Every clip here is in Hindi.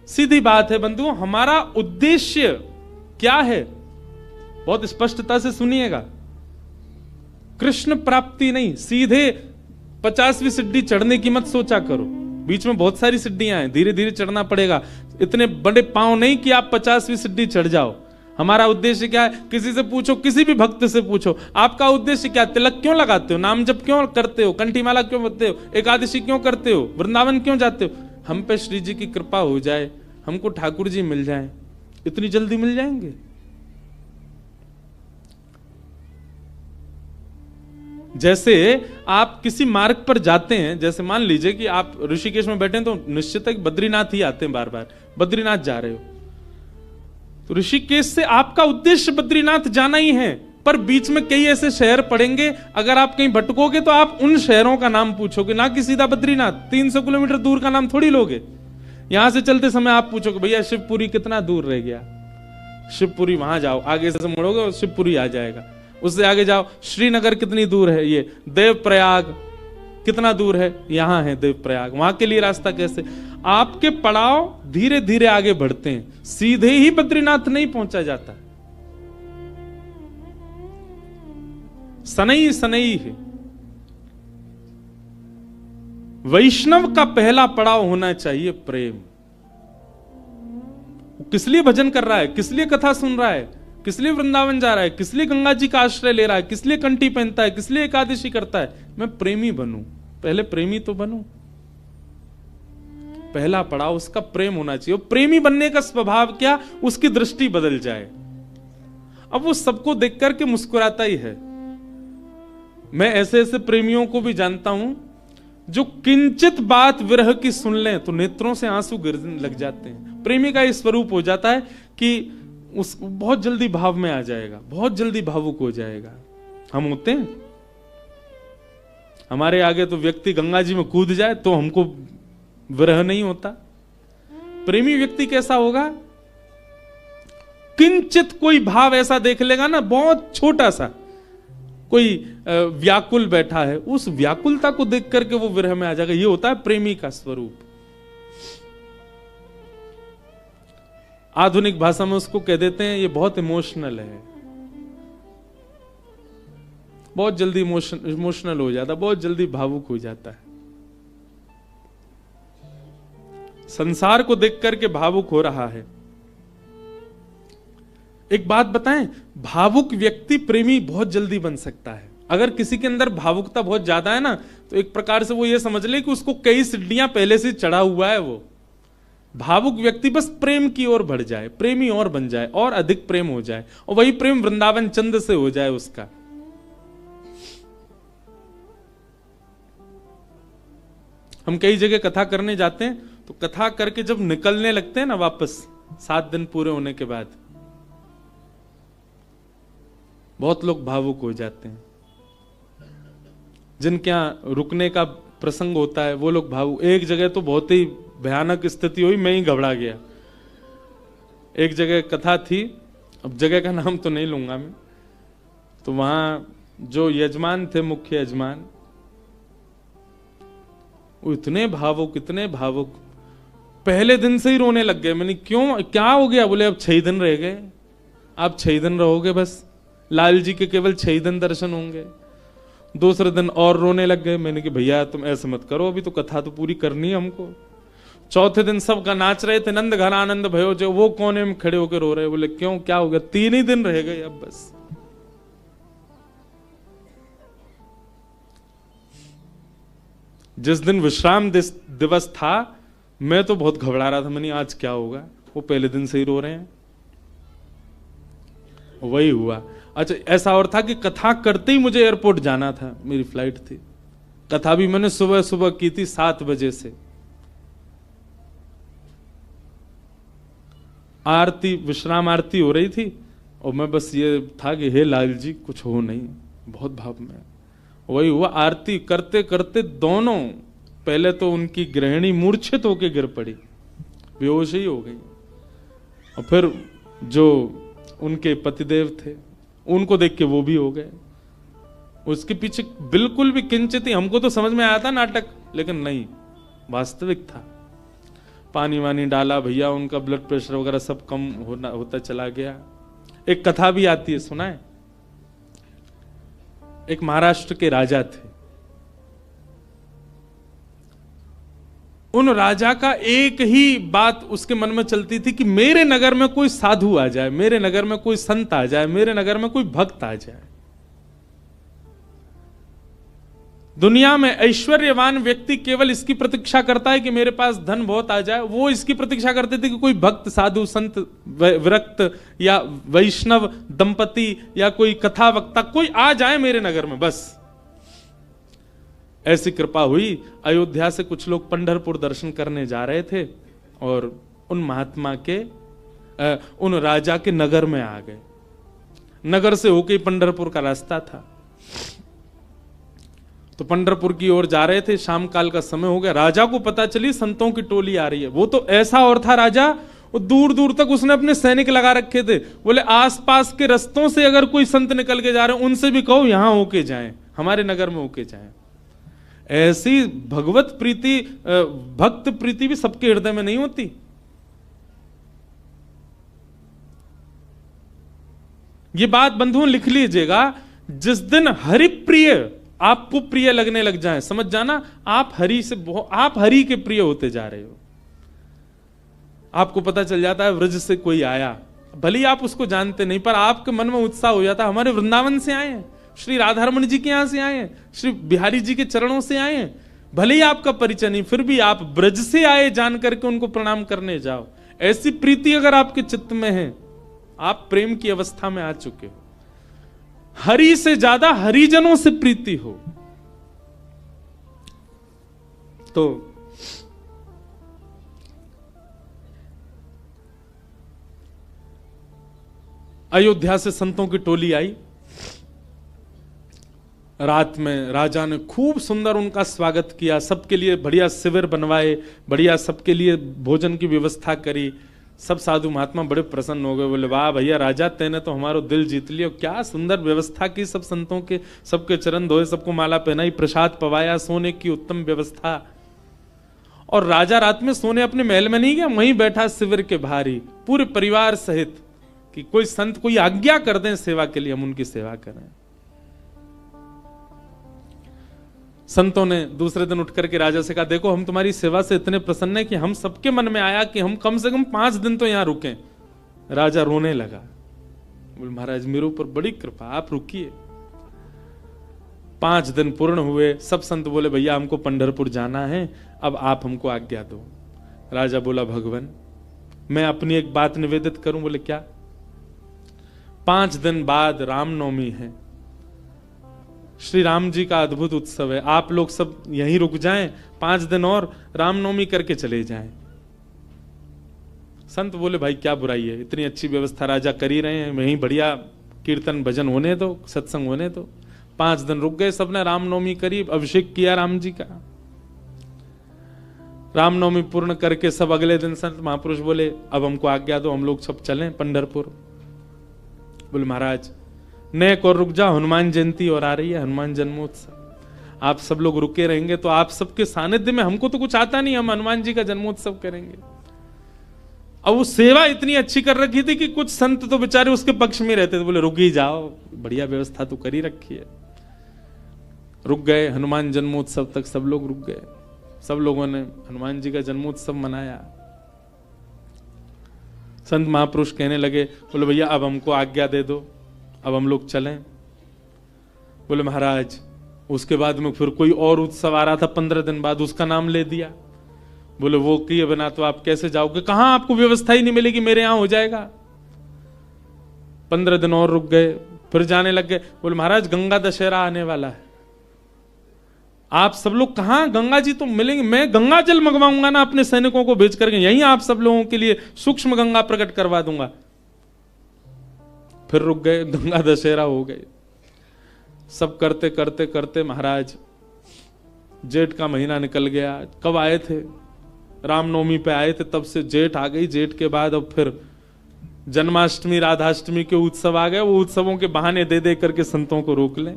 सीधी बात है बंधुओं, हमारा उद्देश्य क्या है? बहुत स्पष्टता से सुनिएगा। कृष्ण प्राप्ति नहीं, सीधे 50वीं सीढ़ी चढ़ने की मत सोचा करो। बीच में बहुत सारी सीढ़ियां हैं, धीरे धीरे चढ़ना पड़ेगा। इतने बड़े पांव नहीं कि आप 50वीं सीढ़ी चढ़ जाओ। हमारा उद्देश्य क्या है? किसी से पूछो, किसी भी भक्त से पूछो, आपका उद्देश्य क्या? तिलक क्यों लगाते हो? नाम जप क्यों करते हो? कंठीमाला क्यों करते हो? एकादशी क्यों करते हो? वृंदावन क्यों जाते हो? हम पे श्री जी की कृपा हो जाए, हमको ठाकुर जी मिल जाए। इतनी जल्दी मिल जाएंगे? जैसे आप किसी मार्ग पर जाते हैं, जैसे मान लीजिए कि आप ऋषिकेश में बैठे हैं, तो निश्चित है कि बद्रीनाथ ही आते हैं बार बार। बद्रीनाथ जा रहे हो तो ऋषिकेश से आपका उद्देश्य बद्रीनाथ जाना ही है, पर बीच में कई ऐसे शहर पड़ेंगे, अगर आप कहीं भटकोगे तो आप उन शहरों का नाम पूछोगे, ना कि सीधा बद्रीनाथ। 300 किलोमीटर दूर का नाम थोड़ी लोगे। यहां से चलते समय आप पूछोगे भैया शिवपुरी कितना दूर रह गया? शिवपुरी वहां जाओ, आगे से मुड़ोगे और शिवपुरी आ जाएगा। उससे आगे जाओ, श्रीनगर कितनी दूर है? ये देवप्रयाग कितना दूर है? यहां है देवप्रयाग। वहां के लिए रास्ता कैसे? आपके पड़ाव धीरे धीरे आगे बढ़ते हैं, सीधे ही बद्रीनाथ नहीं पहुंचा जाता। सनई सनई है। वैष्णव का पहला पड़ाव होना चाहिए प्रेम। किस लिए भजन कर रहा है? किस लिए कथा सुन रहा है? किस लिए वृंदावन जा रहा है? किस लिए गंगा जी का आश्रय ले रहा है? किस लिए कंठी पहनता है? किस लिए एकादशी करता है? मैं प्रेमी बनूं। पहले प्रेमी तो बनूं। पहला पड़ाव उसका प्रेम होना चाहिए। प्रेमी बनने का स्वभाव क्या? उसकी दृष्टि बदल जाए। अब वो सबको देख करके मुस्कुराता ही है। मैं ऐसे ऐसे प्रेमियों को भी जानता हूं जो किंचित बात विरह की सुन लें तो नेत्रों से आंसू गिरने लग जाते हैं। प्रेमी का ये स्वरूप हो जाता है कि उस बहुत जल्दी भाव में आ जाएगा, बहुत जल्दी भावुक हो जाएगा। हम होते हैं, हमारे आगे तो व्यक्ति गंगा जी में कूद जाए तो हमको विरह नहीं होता। प्रेमी व्यक्ति कैसा होगा? किंचित कोई भाव ऐसा देख लेगा ना, बहुत छोटा सा, कोई व्याकुल बैठा है, उस व्याकुलता को देख करके वो विरह में आ जाएगा। ये होता है प्रेमी का स्वरूप। आधुनिक भाषा में उसको कह देते हैं ये बहुत इमोशनल है, बहुत जल्दी इमोशनल हो जाता, बहुत जल्दी भावुक हो जाता है। संसार को देख करके भावुक हो रहा है। एक बात बताएं, भावुक व्यक्ति प्रेमी बहुत जल्दी बन सकता है। अगर किसी के अंदर भावुकता बहुत ज्यादा है ना, तो एक प्रकार से वो ये समझ ले कि उसको कई सीढ़ियां पहले से चढ़ा हुआ है। वो भावुक व्यक्ति बस प्रेम की ओर बढ़ जाए, प्रेमी और बन जाए, और अधिक प्रेम हो जाए, और वही प्रेम वृंदावन चंद से हो जाए उसका। हम कई जगह कथा करने जाते हैं, तो कथा करके जब निकलने लगते हैं ना वापस, 7 दिन पूरे होने के बाद, बहुत लोग भावुक हो जाते हैं। जिनके यहां रुकने का प्रसंग होता है वो लोग भावुक। एक जगह तो बहुत ही भयानक स्थिति हुई, मैं ही घबरा गया। एक जगह कथा थी, अब जगह का नाम तो नहीं लूंगा मैं, तो वहां जो यजमान थे, मुख्य यजमान, वो इतने भावुक, इतने भावुक, पहले दिन से ही रोने लग गए। मैंने क्यों, क्या हो गया? बोले अब 6 दिन रह गए, आप 6 दिन रहोगे बस, लाल जी के केवल 6 दिन दर्शन होंगे। दूसरे दिन और रोने लग गए। मैंने कि भैया तुम ऐसे मत करो, अभी तो कथा तो पूरी करनी है हमको। चौथे दिन सब का नाच रहे थे, नंद घन आनंद भयो, जो वो कोने में खड़े होकर रो रहे। बोले क्यों, क्या हो गया? 3 ही दिन रह गए अब बस। जिस दिन विश्राम दिवस था, मैं तो बहुत घबरा रहा था। मैंने आज क्या होगा, वो पहले दिन से ही रो रहे हैं। वही हुआ। अच्छा, ऐसा और था कि कथा करते ही मुझे एयरपोर्ट जाना था, मेरी फ्लाइट थी। कथा भी मैंने सुबह सुबह की थी 7 बजे से। आरती, विश्राम आरती हो रही थी, और मैं बस ये था कि हे लाल जी कुछ हो नहीं, बहुत भाव में। वही हुआ। आरती करते करते दोनों, पहले तो उनकी गृहिणी मूर्छित होकर गिर पड़ी, बेहोश ही हो गई, और फिर जो उनके पतिदेव थे उनको देख के वो भी हो गए। उसके पीछे बिल्कुल भी किंचित ही, हमको तो समझ में आया था नाटक, लेकिन नहीं, वास्तविक था। पानी वानी डाला भैया, उनका ब्लड प्रेशर वगैरह सब कम होता चला गया। एक कथा भी आती है, सुना है? एक महाराष्ट्र के राजा थे। उन राजा का एक ही बात उसके मन में चलती थी कि मेरे नगर में कोई साधु आ जाए, मेरे नगर में कोई संत आ जाए, मेरे नगर में कोई भक्त आ जाए। दुनिया में ऐश्वर्यवान व्यक्ति केवल इसकी प्रतीक्षा करता है कि मेरे पास धन बहुत आ जाए। वो इसकी प्रतीक्षा करते थे कि कोई भक्त, साधु, संत, विरक्त या वैष्णव दंपति या कोई कथा वक्ता कोई आ जाए मेरे नगर में, बस। ऐसी कृपा हुई, अयोध्या से कुछ लोग पंढरपुर दर्शन करने जा रहे थे और उन महात्मा के उन राजा के नगर में आ गए। नगर से होके पंढरपुर का रास्ता था, तो पंढरपुर की ओर जा रहे थे। शाम काल का समय हो गया। राजा को पता चली संतों की टोली आ रही है। वो तो ऐसा और था राजा, वो दूर दूर तक उसने अपने सैनिक लगा रखे थे। बोले आसपास के रस्तों से अगर कोई संत निकल के जा रहे हैं, उनसे भी कहो यहां होके जाएं, हमारे नगर में होके जाएं। ऐसी भगवत प्रीति, भक्त प्रीति भी सबके हृदय में नहीं होती। ये बात बंधुओं लिख लीजिएगा, जिस दिन हरिप्रिय आपको प्रिय लगने लग जाए, समझ जाना आप हरि से आप हरि के प्रिय होते जा रहे हो। आपको पता चल जाता है व्रज से कोई आया, भले ही आप उसको जानते नहीं, पर आपके मन में उत्साह हो जाता है, हमारे वृंदावन से आए हैं, श्री राधारमण जी के यहां से आए हैं, श्री बिहारी जी के चरणों से आए हैं। भले ही आपका परिचय नहीं, फिर भी आप ब्रज से आए जान करके उनको प्रणाम करने जाओ। ऐसी प्रीति अगर आपके चित्त में है, आप प्रेम की अवस्था में आ चुके हो। हरि से ज्यादा हरिजनों से प्रीति हो तो अयोध्या से संतों की टोली आई। रात में राजा ने खूब सुंदर उनका स्वागत किया, सबके लिए बढ़िया शिविर बनवाए, बढ़िया सबके लिए भोजन की व्यवस्था करी। सब साधु महात्मा बड़े प्रसन्न हो गए। बोले वाह भैया राजा, तेने तो हमारो दिल जीत लिया, क्या सुंदर व्यवस्था की, सब संतों के सबके चरण धोए, सबको माला पहनाई, प्रसाद पवाया, सोने की उत्तम व्यवस्था। और राजा रात में सोने अपने महल में नहीं गया, वहीं बैठा शिविर के बाहर ही पूरे परिवार सहित, कि कोई संत कोई आज्ञा कर दें सेवा के लिए, हम उनकी सेवा करें। संतों ने दूसरे दिन उठ करके राजा से कहा, देखो हम तुम्हारी सेवा से इतने प्रसन्न है कि हम सबके मन में आया कि हम कम से कम 5 दिन तो यहां रुकें। राजा रोने लगा, बोले महाराज मेरे ऊपर बड़ी कृपा, आप रुकिए। 5 दिन पूर्ण हुए। सब संत बोले भैया हमको पंढरपुर जाना है, अब आप हमको आज्ञा दो। राजा बोला भगवान मैं अपनी एक बात निवेदित करूं। बोले क्या? 5 दिन बाद रामनवमी है, श्री राम जी का अद्भुत उत्सव है, आप लोग सब यहीं रुक जाएं, 5 दिन और रामनवमी करके चले जाएं। संत बोले भाई क्या बुराई है, इतनी अच्छी व्यवस्था राजा कर ही रहे हैं, वहीं बढ़िया कीर्तन भजन होने दो, सत्संग होने दो। 5 दिन रुक गए, सबने रामनवमी करी, अभिषेक किया राम जी का। रामनवमी पूर्ण करके सब अगले दिन संत महापुरुष बोले अब हमको आज्ञा दो, हम लोग सब चलें पंढरपुर। बोले महाराज नेक और रुक जा, हनुमान जयंती और आ रही है, हनुमान जन्मोत्सव, आप सब लोग रुके रहेंगे तो आप सबके सानिध्य में, हमको तो कुछ आता नहीं, हम हनुमान जी का जन्मोत्सव करेंगे। अब वो सेवा इतनी अच्छी कर रखी थी कि कुछ संत तो बेचारे उसके पक्ष में रहते थे, बोले रुक ही जाओ, बढ़िया व्यवस्था तो करी रखी है। रुक गए, हनुमान जन्मोत्सव तक सब लोग रुक गए। सब लोगों ने हनुमान जी का जन्मोत्सव मनाया। संत महापुरुष कहने लगे, बोले भैया अब हमको आज्ञा दे दो, अब हम लोग चलें। बोले महाराज उसके बाद में फिर कोई और उत्सव आ रहा था 15 दिन बाद, उसका नाम ले दिया। बोले वो किए बिना तो आप कैसे जाओगे, कहां आपको व्यवस्था ही नहीं मिलेगी, मेरे यहां हो जाएगा। 15 दिन और रुक गए, फिर जाने लग गए। बोले महाराज गंगा दशहरा आने वाला है, आप सब लोग कहां, गंगा जी तो मिलेंगे, मैं गंगा जल मंगवाऊंगा ना अपने सैनिकों को भेज करके, यहीं आप सब लोगों के लिए सूक्ष्म गंगा प्रकट करवा दूंगा। फिर रुक गए, गंगा दशहरा हो गए। सब करते करते करते महाराज जेठ का महीना निकल गया। कब आए थे? रामनवमी पे आए थे, तब से जेठ आ गई। जेठ के बाद अब फिर जन्माष्टमी राधाष्टमी के उत्सव आ गए। वो उत्सवों के बहाने दे दे करके संतों को रोक लें।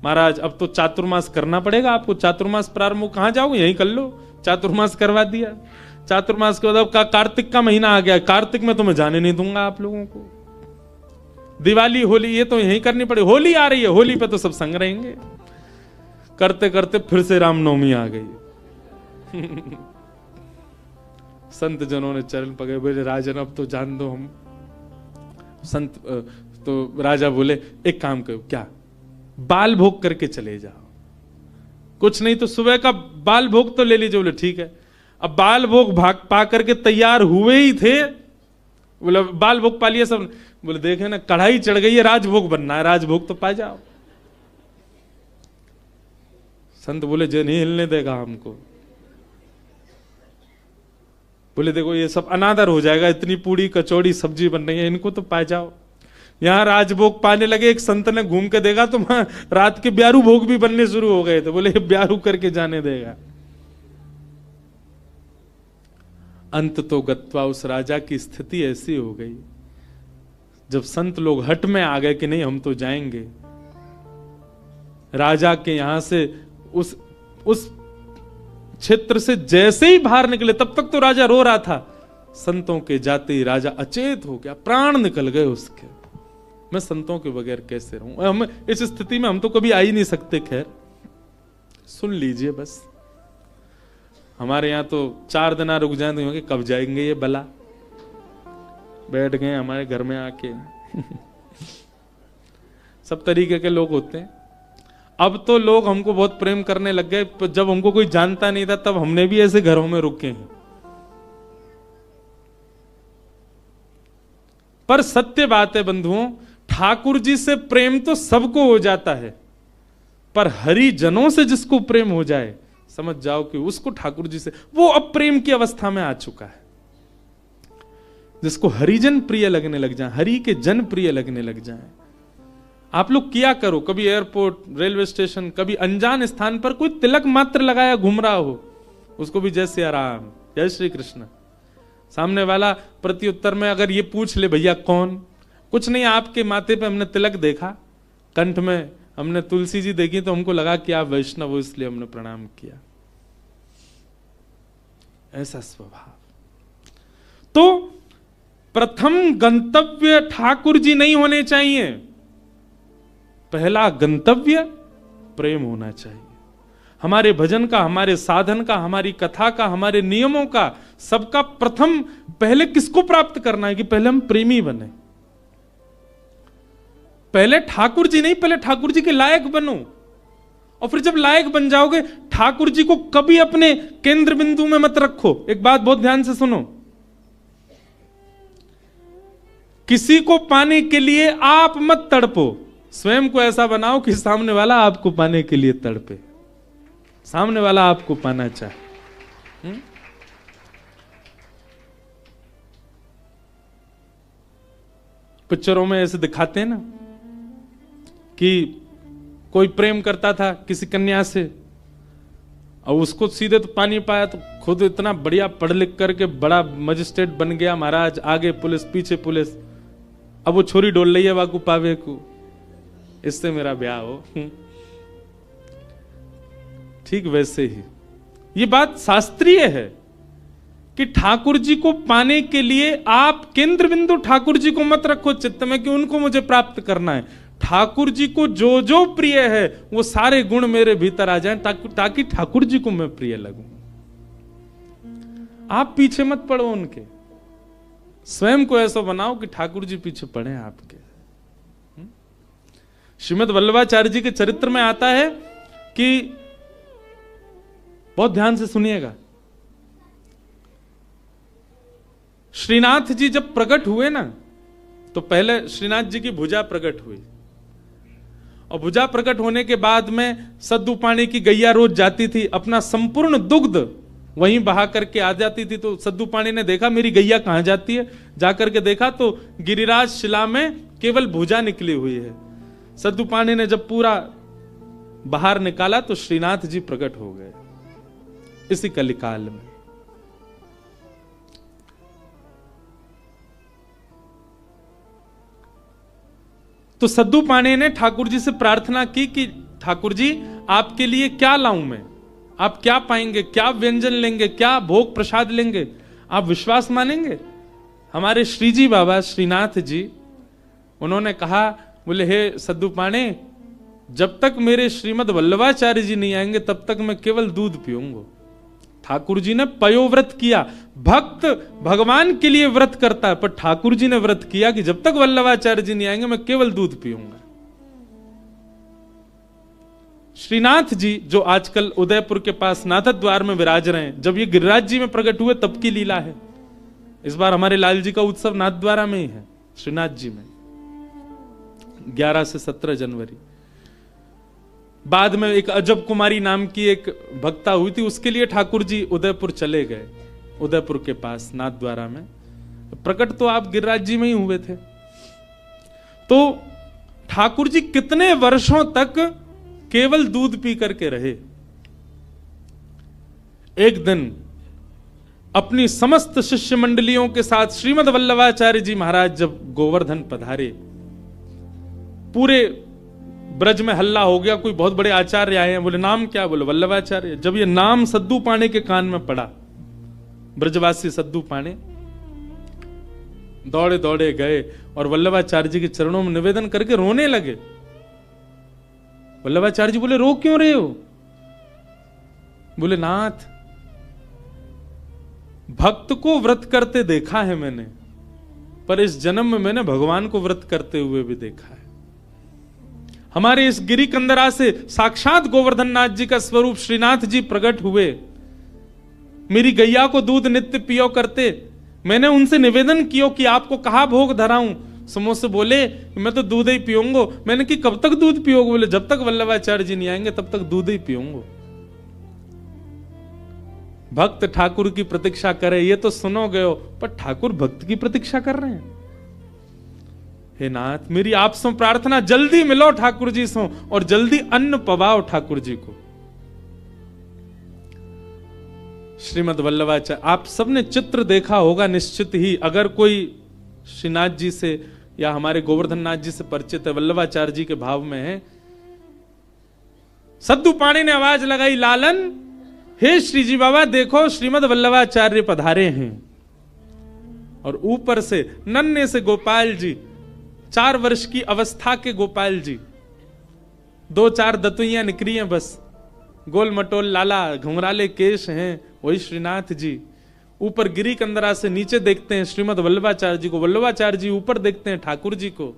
महाराज अब तो चातुर्मास करना पड़ेगा आपको, चातुर्मास प्रारंभ, कहां जाओगे, यहीं कर लो। चातुर्मास करवा दिया। चातुर्मास के बाद अब कार्तिक का महीना आ गया, कार्तिक में तो मैं जाने नहीं दूंगा आप लोगों को। दिवाली होली ये तो यही करनी पड़े, होली आ रही है, होली पे तो सब संग रहेंगे। करते करते फिर से रामनवमी आ गई। संत जनों ने चरण पकड़े, बोले राजन अब तो जान दो हम। संत तो राजा बोले एक काम करो, क्या बाल भोग करके चले जाओ, कुछ नहीं तो सुबह का बाल भोग तो ले लीजिए। बोले ठीक है। अब बाल भोग भाग पा करके तैयार हुए ही थे, बोले बाल भोग पा लिया सब। बोले देखे ना कढ़ाई चढ़ गई है, राजभोग बनना है, राजभोग तो पा जाओ। संत बोले जे नहीं हिलने देगा हमको। बोले देखो ये सब अनादर हो जाएगा, इतनी पूड़ी कचौड़ी सब्जी बन रही है, इनको तो पा जाओ। यहां राजभोग पाने लगे, एक संत ने घूम के देखा तो वहां रात के ब्यारू भोग भी बनने शुरू हो गए थे। बोले ब्यारू करके जाने देगा। अंत तो गत्वा उस राजा की स्थिति ऐसी हो गई, जब संत लोग हट में आ गए कि नहीं हम तो जाएंगे, राजा के यहां से उस क्षेत्र से जैसे ही बाहर निकले, तब तक तो राजा रो रहा था, संतों के जाते ही राजा अचेत हो गया, प्राण निकल गए उसके। मैं संतों के बगैर कैसे रहूं? हम इस स्थिति में हम तो कभी आ ही नहीं सकते। खैर सुन लीजिए, बस हमारे यहां तो 4 दिन रुक जाए तो कब जाएंगे ये बला, बैठ गए हमारे घर में आके। सब तरीके के लोग होते हैं। अब तो लोग हमको बहुत प्रेम करने लग गए, जब हमको कोई जानता नहीं था तब हमने भी ऐसे घरों में रुके हैं। पर सत्य बात है बंधुओं, ठाकुर जी से प्रेम तो सबको हो जाता है, पर हरिजनों से जिसको प्रेम हो जाए, समझ जाओ कि उसको ठाकुर जी से, वो अब प्रेम की अवस्था में आ चुका है। जिसको हरिजन प्रिय लगने लग जाए, हरि के जन प्रिय लगने लग जाए। आप लोग किया करो, कभी एयरपोर्ट, रेलवे स्टेशन, कभी अनजान स्थान पर कोई तिलक मात्र लगाया घूम रहा हो, उसको भी जय सिया राम, जय श्री कृष्ण। सामने वाला प्रत्युत्तर में अगर ये पूछ ले भैया कौन, कुछ नहीं आपके माथे पे हमने तिलक देखा, कंठ में हमने तुलसी जी देखी तो हमको लगा कि आप वैष्णव हो इसलिए हमने प्रणाम किया। ऐसा स्वभाव। तो प्रथम गंतव्य ठाकुर जी नहीं होने चाहिए, पहला गंतव्य प्रेम होना चाहिए। हमारे भजन का, हमारे साधन का, हमारी कथा का, हमारे नियमों का, सबका प्रथम पहले किसको प्राप्त करना है कि पहले हम प्रेमी बने। पहले ठाकुर जी नहीं, पहले ठाकुर जी के लायक बनो, और फिर जब लायक बन जाओगे, ठाकुर जी को कभी अपने केंद्र बिंदु में मत रखो। एक बात बहुत ध्यान से सुनो, किसी को पाने के लिए आप मत तड़पो, स्वयं को ऐसा बनाओ कि सामने वाला आपको पाने के लिए तड़पे, सामने वाला आपको पाना चाहे। पिक्चरों में ऐसे दिखाते हैं ना कि कोई प्रेम करता था किसी कन्या से और उसको सीधे तो पानी पाया, तो खुद इतना बढ़िया पढ़ लिख करके बड़ा मजिस्ट्रेट बन गया महाराज, आगे पुलिस पीछे पुलिस, अब वो छोरी डोल रही है वाकू पावे को, इससे मेरा ब्याह हो। ठीक वैसे ही ये बात शास्त्रीय है कि ठाकुर जी को पाने के लिए आप केंद्र बिंदु ठाकुर जी को मत रखो चित्त में कि उनको मुझे प्राप्त करना है। ठाकुर जी को जो जो प्रिय है वो सारे गुण मेरे भीतर आ जाएं ताकि ठाकुर जी को मैं प्रिय लगूं। आप पीछे मत पड़ो उनके, स्वयं को ऐसा बनाओ कि ठाकुर जी पीछे पड़े आपके। श्रीमद् वल्लभाचार्य जी के चरित्र में आता है कि, बहुत ध्यान से सुनिएगा, श्रीनाथ जी जब प्रकट हुए ना, तो पहले श्रीनाथ जी की भुजा प्रकट हुई, और भुजा प्रकट होने के बाद में सद्दू पानी की गैया रोज जाती थी, अपना संपूर्ण दुग्ध वहीं बहा करके आ जाती थी। तो सद्दू पानी ने देखा मेरी गैया कहां जाती है, जाकर के देखा तो गिरिराज शिला में केवल भुजा निकली हुई है। सद्दू पानी ने जब पूरा बाहर निकाला तो श्रीनाथ जी प्रकट हो गए इसी कलिकाल में। तो सद्दू पानी ने ठाकुर जी से प्रार्थना की कि ठाकुर जी आपके लिए क्या लाऊं मैं, आप क्या पाएंगे, क्या व्यंजन लेंगे, क्या भोग प्रसाद लेंगे, आप विश्वास मानेंगे? हमारे श्रीजी बाबा श्रीनाथ जी, उन्होंने कहा, बोले हे सद्दू पाणे, जब तक मेरे श्रीमद वल्लभाचार्य जी नहीं आएंगे तब तक मैं केवल दूध पीऊंगा। ठाकुर जी ने पयोव्रत किया। भक्त भगवान के लिए व्रत करता है, पर ठाकुर जी ने व्रत किया कि जब तक वल्लभाचार्य जी नहीं आएंगे मैं केवल दूध पीऊंगा। श्रीनाथ जी जो आजकल उदयपुर के पास नाथद्वार में विराज रहे हैं, जब ये गिरिराज जी में प्रकट हुए तब की लीला है। इस बार हमारे लाल जी का उत्सव नाथद्वारा में ही है, श्रीनाथ जी में, 11 से 17 जनवरी। बाद में एक अजब कुमारी नाम की एक भक्ता हुई थी, उसके लिए ठाकुर जी उदयपुर चले गए, उदयपुर के पास नाथद्वारा में। प्रकट तो आप गिरिराज जी में ही हुए थे। तो ठाकुर जी कितने वर्षों तक केवल दूध पी करके रहे। एक दिन अपनी समस्त शिष्य मंडलियों के साथ श्रीमद वल्लभाचार्य जी महाराज जब गोवर्धन पधारे, पूरे ब्रज में हल्ला हो गया, कोई बहुत बड़े आचार्य आए हैं। बोले नाम क्या? बोले वल्लभाचार्य। जब ये नाम सद्दू पाणे के कान में पड़ा, ब्रजवासी सद्दू पाणे दौड़े दौड़े गए और वल्लभाचार्य जी के चरणों में निवेदन करके रोने लगे। वल्लभाचार्य जी बोले रो क्यों रहे हो? बोले नाथ, भक्त को व्रत करते देखा है मैंने, पर इस जन्म में मैंने भगवान को व्रत करते हुए भी देखा है। हमारे इस गिरी कंदरा से साक्षात गोवर्धन नाथ जी का स्वरूप श्रीनाथ जी प्रकट हुए। मेरी गैया को दूध नित्य पियो करते, मैंने उनसे निवेदन किया कि आपको कहा भोग धराऊं। समोसे बोले मैं तो दूध ही पीऊंगा। मैंने कि कब तक दूध पियोगे? बोले जब तक वल्लभाचार्य जी नहीं आएंगे तब तक दूध ही पीऊंगा। भक्त ठाकुर की प्रतीक्षा करे ये तो सुनोगे हो, पर ठाकुर भक्त की प्रतीक्षा कर रहे हैं। हे नाथ, मेरी आपसे प्रार्थना, जल्दी मिलो ठाकुर जी से और जल्दी अन्न पवाओ ठाकुर जी को। श्रीमद वल्लभाचार्य, आप सबने चित्र देखा होगा निश्चित ही, अगर कोई श्रीनाथ जी से या हमारे गोवर्धन नाथ जी से परिचित है, वल्लभाचार्य जी के भाव में है। सद्दू पाणे ने आवाज लगाई, लालन, हे श्रीजी बाबा देखो श्रीमद वल्लभाचार्य पधारे हैं। और ऊपर से नन्हे से गोपाल जी, 4 वर्ष की अवस्था के गोपाल जी, 2-4 दतुइयां निकली हैं बस, गोल मटोल लाला, घुंघराले केश हैं, वही श्रीनाथ जी। ऊपर गिरी कंदरा से नीचे देखते हैं श्रीमद वल्लभाचार्य जी को, वल्लभाचार्य जी ऊपर देखते हैं ठाकुर जी को,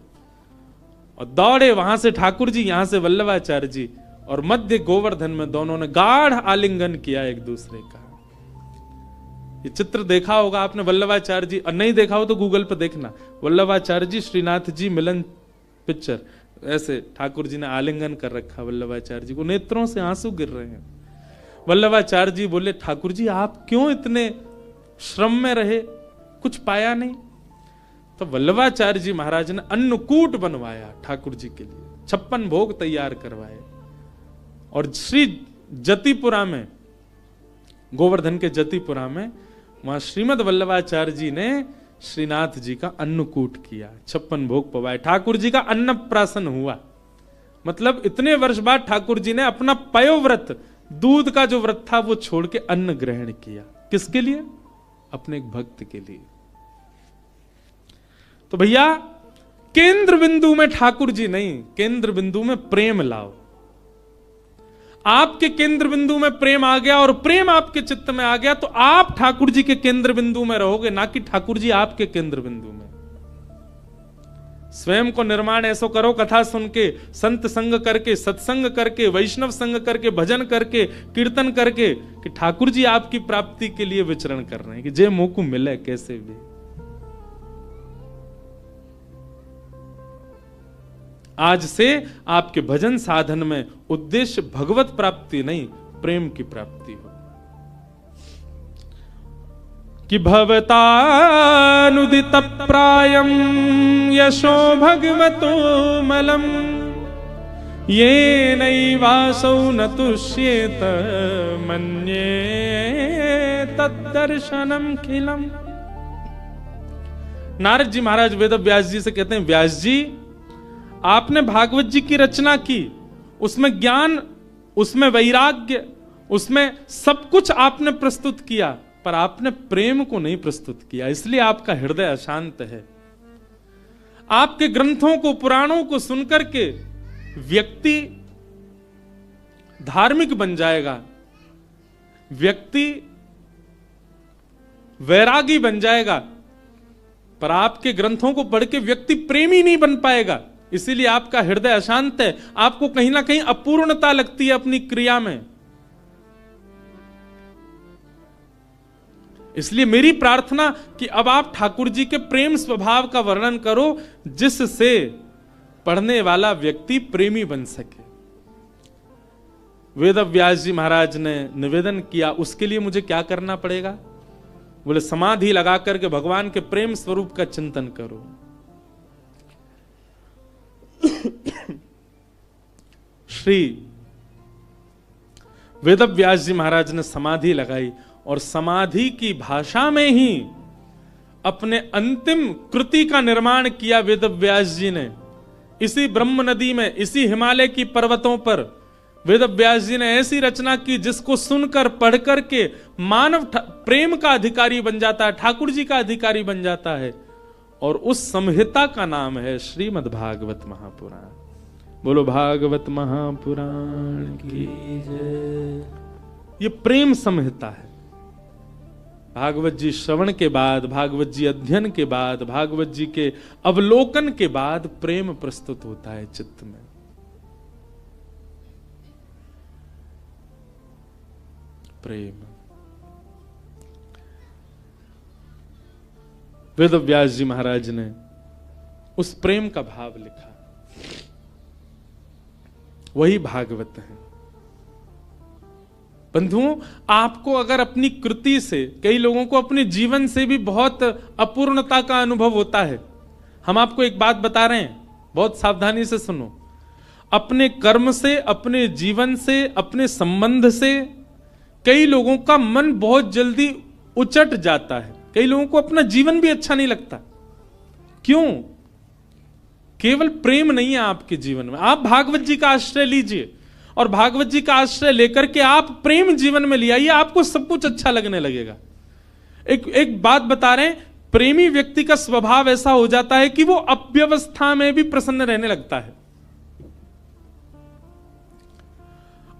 और दौड़े वहां से ठाकुर जी, यहां से वल्लभाचार्य जी, और मध्य गोवर्धन में दोनों ने गाढ़ आलिंगन किया एक दूसरे का। ये चित्र देखा होगा आपने वल्लभाचार्य जी, और नहीं देखा हो तो गूगल पे देखना, वल्लभाचार्य जी श्रीनाथ जी मिलन पिक्चर, ऐसे ठाकुर जी ने आलिंगन कर रखा वल्लभाचार्य जी को, नेत्रों से आंसू गिर रहे हैं। वल्लभाचार्य जी बोले ठाकुर जी आप क्यों इतने श्रम में रहे, कुछ पाया नहीं? तो वल्लभाचार्य जी महाराज ने अन्नकूट बनवाया ठाकुर जी के लिए, 56 भोग तैयार करवाए, और श्री जतिपुरा में, गोवर्धन के जतिपुरा में, वहां श्रीमद वल्लभाचार्य जी ने श्रीनाथ जी का अन्नकूट किया, 56 भोग पवाए, ठाकुर जी का अन्नप्राशन हुआ। मतलब इतने वर्ष बाद ठाकुर जी ने अपना पयोव्रत, दूध का जो व्रत था वो छोड़ के अन्न ग्रहण किया। किसके लिए? अपने एक भक्त के लिए। तो भैया केंद्र बिंदु में ठाकुर जी नहीं, केंद्र बिंदु में प्रेम लाओ। आपके केंद्र बिंदु में प्रेम आ गया और प्रेम आपके चित्त में आ गया तो आप ठाकुर जी के केंद्र बिंदु में रहोगे, ना कि ठाकुर जी आपके केंद्र बिंदु में। स्वयं को निर्माण ऐसो करो, कथा सुन के, संत संग करके, सत्संग करके, वैष्णव संग करके, भजन करके, कीर्तन करके, कि ठाकुर जी आपकी प्राप्ति के लिए विचरण कर रहे हैं, कि जे मोह को मिले कैसे भी। आज से आपके भजन साधन में उद्देश्य भगवत प्राप्ति नहीं, प्रेम की प्राप्ति हो। कि भवतानुदित प्रायम यशो भगवतो मलम ये नैवासौ न तुष्येत मन्ये तद्दर्शनम खिलम। नारद जी महाराज वेद व्यास जी से कहते हैं, व्यास जी आपने भागवत जी की रचना की, उसमें ज्ञान, उसमें वैराग्य उसमें सब कुछ आपने प्रस्तुत किया, पर आपने प्रेम को नहीं प्रस्तुत किया, इसलिए आपका हृदय अशांत है। आपके ग्रंथों को, पुराणों को सुनकर के व्यक्ति धार्मिक बन जाएगा, व्यक्ति वैरागी बन जाएगा, पर आपके ग्रंथों को पढ़ के व्यक्ति प्रेमी नहीं बन पाएगा। इसीलिए आपका हृदय अशांत है, आपको कहीं ना कहीं अपूर्णता लगती है अपनी क्रिया में। इसलिए मेरी प्रार्थना कि अब आप ठाकुर जी के प्रेम स्वभाव का वर्णन करो, जिससे पढ़ने वाला व्यक्ति प्रेमी बन सके। वेद व्यास जी महाराज ने निवेदन किया, उसके लिए मुझे क्या करना पड़ेगा? बोले समाधि लगा करके भगवान के प्रेम स्वरूप का चिंतन करो। श्री वेद व्यास जी महाराज ने समाधि लगाई और समाधि की भाषा में ही अपने अंतिम कृति का निर्माण किया वेद व्यास जी ने। इसी ब्रह्म नदी में, इसी हिमालय की पर्वतों पर वेद व्यास जी ने ऐसी रचना की जिसको सुनकर पढ़कर के मानव प्रेम का अधिकारी बन जाता है, ठाकुर जी का अधिकारी बन जाता है। और उस संहिता का नाम है श्रीमद् भागवत महापुराण। बोलो भागवत महापुराण की जय। ये प्रेम संहिता है। भागवत जी श्रवण के बाद, भागवत जी अध्ययन के बाद, भागवत जी के अवलोकन के बाद प्रेम प्रस्तुत होता है चित्त में। प्रेम। वेद व्यास जी महाराज ने उस प्रेम का भाव लिखा, वही भागवत है। बंधुओं, आपको अगर अपनी कृति से, कई लोगों को अपने जीवन से भी बहुत अपूर्णता का अनुभव होता है। हम आपको एक बात बता रहे हैं, बहुत सावधानी से सुनो। अपने कर्म से, अपने जीवन से, अपने संबंध से कई लोगों का मन बहुत जल्दी उचट जाता है। कई लोगों को अपना जीवन भी अच्छा नहीं लगता। क्यों? केवल प्रेम नहीं है आपके जीवन में। आप भागवत जी का आश्रय लीजिए और भागवत जी का आश्रय लेकर के आप प्रेम जीवन में ले आइए, आपको सब कुछ अच्छा लगने लगेगा। एक बात बता रहे हैं, प्रेमी व्यक्ति का स्वभाव ऐसा हो जाता है कि वो अव्यवस्था में भी प्रसन्न रहने लगता है।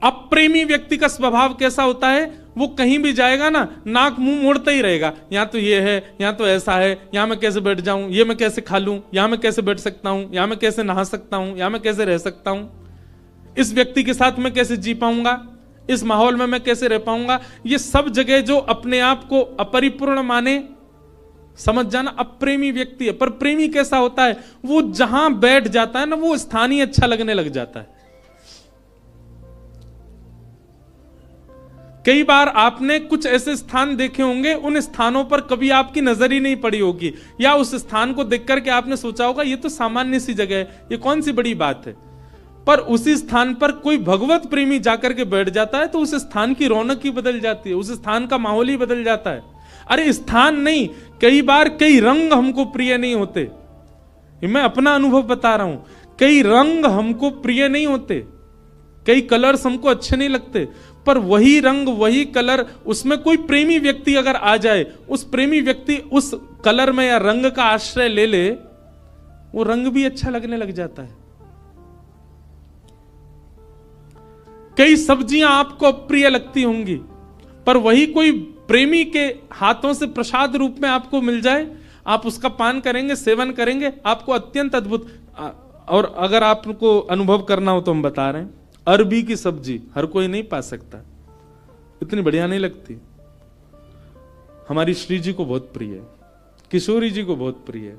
अप्रेमी व्यक्ति का स्वभाव कैसा होता है? वो कहीं भी जाएगा ना, नाक मुंह मोड़ता ही रहेगा। यहां तो ये है, यहां तो ऐसा है, यहां मैं कैसे बैठ जाऊं, ये मैं कैसे खा लूं, यहां मैं कैसे बैठ सकता हूं, यहां मैं कैसे नहा सकता हूं, यहां मैं कैसे रह सकता हूं, इस व्यक्ति के साथ मैं कैसे जी पाऊंगा, इस माहौल में मैं कैसे रह पाऊंगा। ये सब जगह जो अपने आप को अपरिपूर्ण माने, समझ जाना अप्रेमी व्यक्ति है। पर प्रेमी कैसा होता है? वो जहां बैठ जाता है ना, वो स्थान ही अच्छा लगने लग जाता है। कई बार आपने कुछ ऐसे स्थान देखे होंगे, उन स्थानों पर कभी आपकी नजर ही नहीं पड़ी होगी, या उस स्थान को देख करके आपने सोचा होगा ये तो सामान्य सी जगह है, ये कौन सी बड़ी बात है। पर उसी स्थान पर कोई भगवत प्रेमी जाकर के बैठ जाता है तो उस स्थान की रौनक ही बदल जाती है, उस स्थान का माहौल ही बदल जाता है। अरे स्थान नहीं, कई बार कई रंग हमको प्रिय नहीं होते। मैं अपना अनुभव बता रहा हूं, कई रंग हमको प्रिय नहीं होते, कई कलर्स हमको अच्छे नहीं लगते, पर वही रंग, वही कलर, उसमें कोई प्रेमी व्यक्ति अगर आ जाए, उस प्रेमी व्यक्ति उस कलर में या रंग का आश्रय ले ले, वो रंग भी अच्छा लगने लग जाता है। कई सब्जियां आपको अप्रिय लगती होंगी, पर वही कोई प्रेमी के हाथों से प्रसाद रूप में आपको मिल जाए, आप उसका पान करेंगे, सेवन करेंगे, आपको अत्यंत अद्भुत। और अगर आपको अनुभव करना हो तो हम बता रहे हैं, अरबी की सब्जी हर कोई नहीं पा सकता, इतनी बढ़िया नहीं लगती। हमारी श्री जी को बहुत प्रिय है, किशोरी जी को बहुत प्रिय है,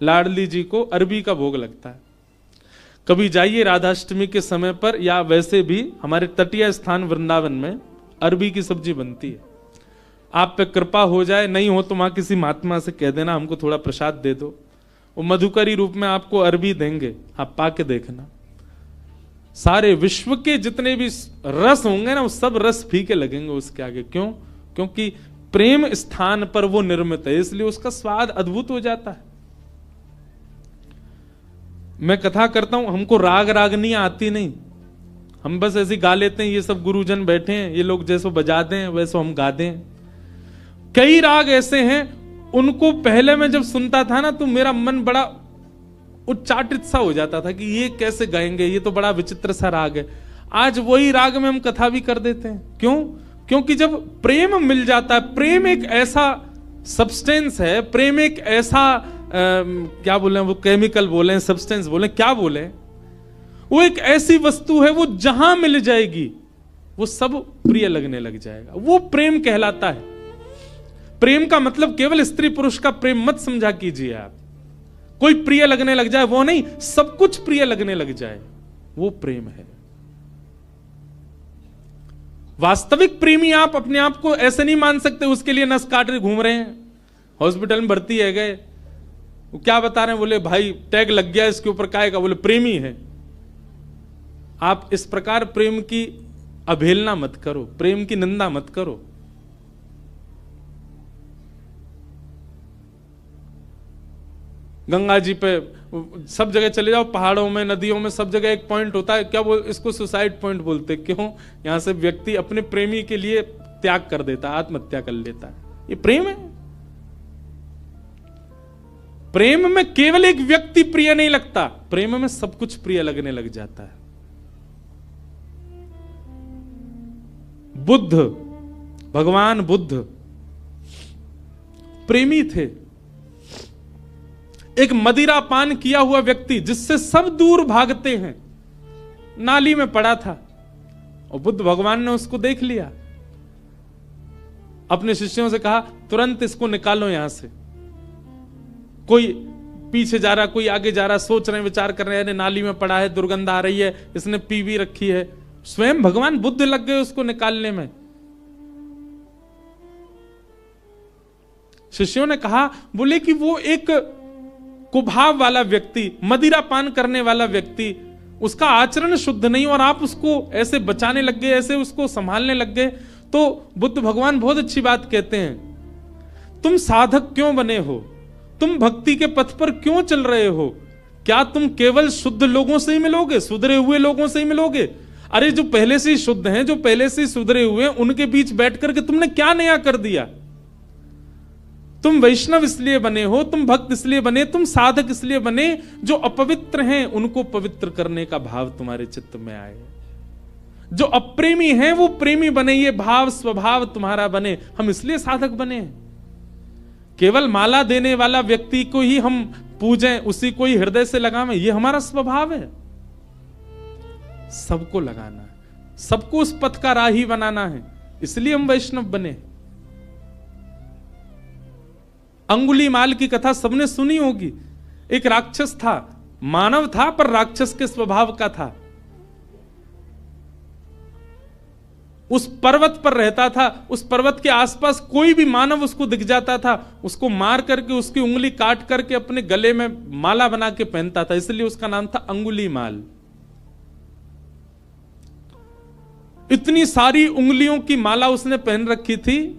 लाडली जी को अरबी का भोग लगता है। कभी जाइए राधाष्टमी के समय पर, या वैसे भी हमारे तटीय स्थान वृंदावन में अरबी की सब्जी बनती है। आप पे कृपा हो जाए, नहीं हो तो वहां किसी महात्मा से कह देना हमको थोड़ा प्रसाद दे दो, वो मधुकरी रूप में आपको अरबी देंगे, आप पाके देखना। सारे विश्व के जितने भी रस होंगे ना, वो सब रस फीके लगेंगे उसके आगे। क्यों? क्योंकि प्रेम स्थान पर वो निर्मित है, इसलिए उसका स्वाद अद्भुत हो जाता है। मैं कथा करता हूं, हमको राग रागनी आती नहीं, हम बस ऐसे गा लेते हैं, ये सब गुरुजन बैठे हैं, ये लोग जैसो बजा दें वैसो हम गा दें। कई राग ऐसे हैं, उनको पहले मैं जब सुनता था ना तो मेरा मन बड़ा उच्चाटित सा हो जाता था कि ये कैसे गाएंगे, ये तो बड़ा विचित्र सा राग है। आज वही राग में हम कथा भी कर देते हैं। क्यों? क्योंकि जब प्रेम मिल जाता है, प्रेम एक ऐसा सब्सटेंस है, प्रेम एक ऐसा क्या बोले वो, केमिकल बोले, सब्सटेंस बोले, क्या बोले, वो एक ऐसी वस्तु है, वो जहां मिल जाएगी वो सब प्रिय लगने लग जाएगा। वो प्रेम कहलाता है। प्रेम का मतलब केवल स्त्री पुरुष का प्रेम मत समझा कीजिए आप। कोई प्रिय लगने लग जाए वो नहीं, सब कुछ प्रिय लगने लग जाए, वो प्रेम है। वास्तविक प्रेमी आप अपने आप को ऐसे नहीं मान सकते, उसके लिए नस काट रहे घूम रहे हैं, हॉस्पिटल में भर्ती है गए, वो क्या बता रहे हैं, बोले भाई टैग लग गया इसके ऊपर, काहे का, बोले प्रेमी है। आप इस प्रकार प्रेम की अवहेलना मत करो, प्रेम की निंदा मत करो। गंगा जी पे सब जगह चले जाओ, पहाड़ों में, नदियों में, सब जगह एक पॉइंट होता है, क्या बोल, इसको सुसाइड पॉइंट बोलते। क्यों? यहां से व्यक्ति अपने प्रेमी के लिए त्याग कर देता है, आत्महत्या कर लेता है। ये प्रेम है। प्रेम में केवल एक व्यक्ति प्रिय नहीं लगता, प्रेम में सब कुछ प्रिय लगने लग जाता है। बुद्ध, भगवान बुद्ध प्रेमी थे। एक मदिरा पान किया हुआ व्यक्ति जिससे सब दूर भागते हैं, नाली में पड़ा था और बुद्ध भगवान ने उसको देख लिया। अपने शिष्यों से कहा तुरंत इसको निकालो यहां से। कोई पीछे जा रहा, कोई आगे जा रहा, सोच रहे हैं, विचार कर रहे हैं, नाली में पड़ा है, दुर्गंध आ रही है, इसने पी भी रखी है। स्वयं भगवान बुद्ध लग गए उसको निकालने में। शिष्यों ने कहा, बोले कि वो एक कुभाव वाला व्यक्ति, मदिरा पान करने वाला व्यक्ति, उसका आचरण शुद्ध नहीं, और आप उसको ऐसे बचाने लग गए, ऐसे उसको संभालने लग गए। तो बुद्ध भगवान बहुत अच्छी बात कहते हैं, तुम साधक क्यों बने हो, तुम भक्ति के पथ पर क्यों चल रहे हो? क्या तुम केवल शुद्ध लोगों से ही मिलोगे, सुधरे हुए लोगों से ही मिलोगे? अरे जो पहले से ही शुद्ध हैं, जो पहले से ही सुधरे हुए हैं, उनके बीच बैठ करके तुमने क्या नया कर दिया? तुम वैष्णव इसलिए बने हो, तुम भक्त इसलिए बने, तुम साधक इसलिए बने, जो अपवित्र हैं उनको पवित्र करने का भाव तुम्हारे चित्त में आए। जो अप्रेमी हैं वो प्रेमी बने, ये भाव स्वभाव तुम्हारा बने। हम इसलिए साधक बने। केवल माला देने वाला व्यक्ति को ही हम पूजें, उसी को ही हृदय से लगावें, ये हमारा स्वभाव है। सबको लगाना है, सबको उस पथ का राही बनाना है, इसलिए हम वैष्णव बने। अंगुलीमाल की कथा सबने सुनी होगी। एक राक्षस था, मानव था पर राक्षस के स्वभाव का था। उस पर्वत पर रहता था, उस पर्वत के आसपास कोई भी मानव उसको दिख जाता था, उसको मार करके उसकी उंगली काट करके अपने गले में माला बना के पहनता था, इसलिए उसका नाम था अंगुलीमाल। इतनी सारी उंगलियों की माला उसने पहन रखी थी,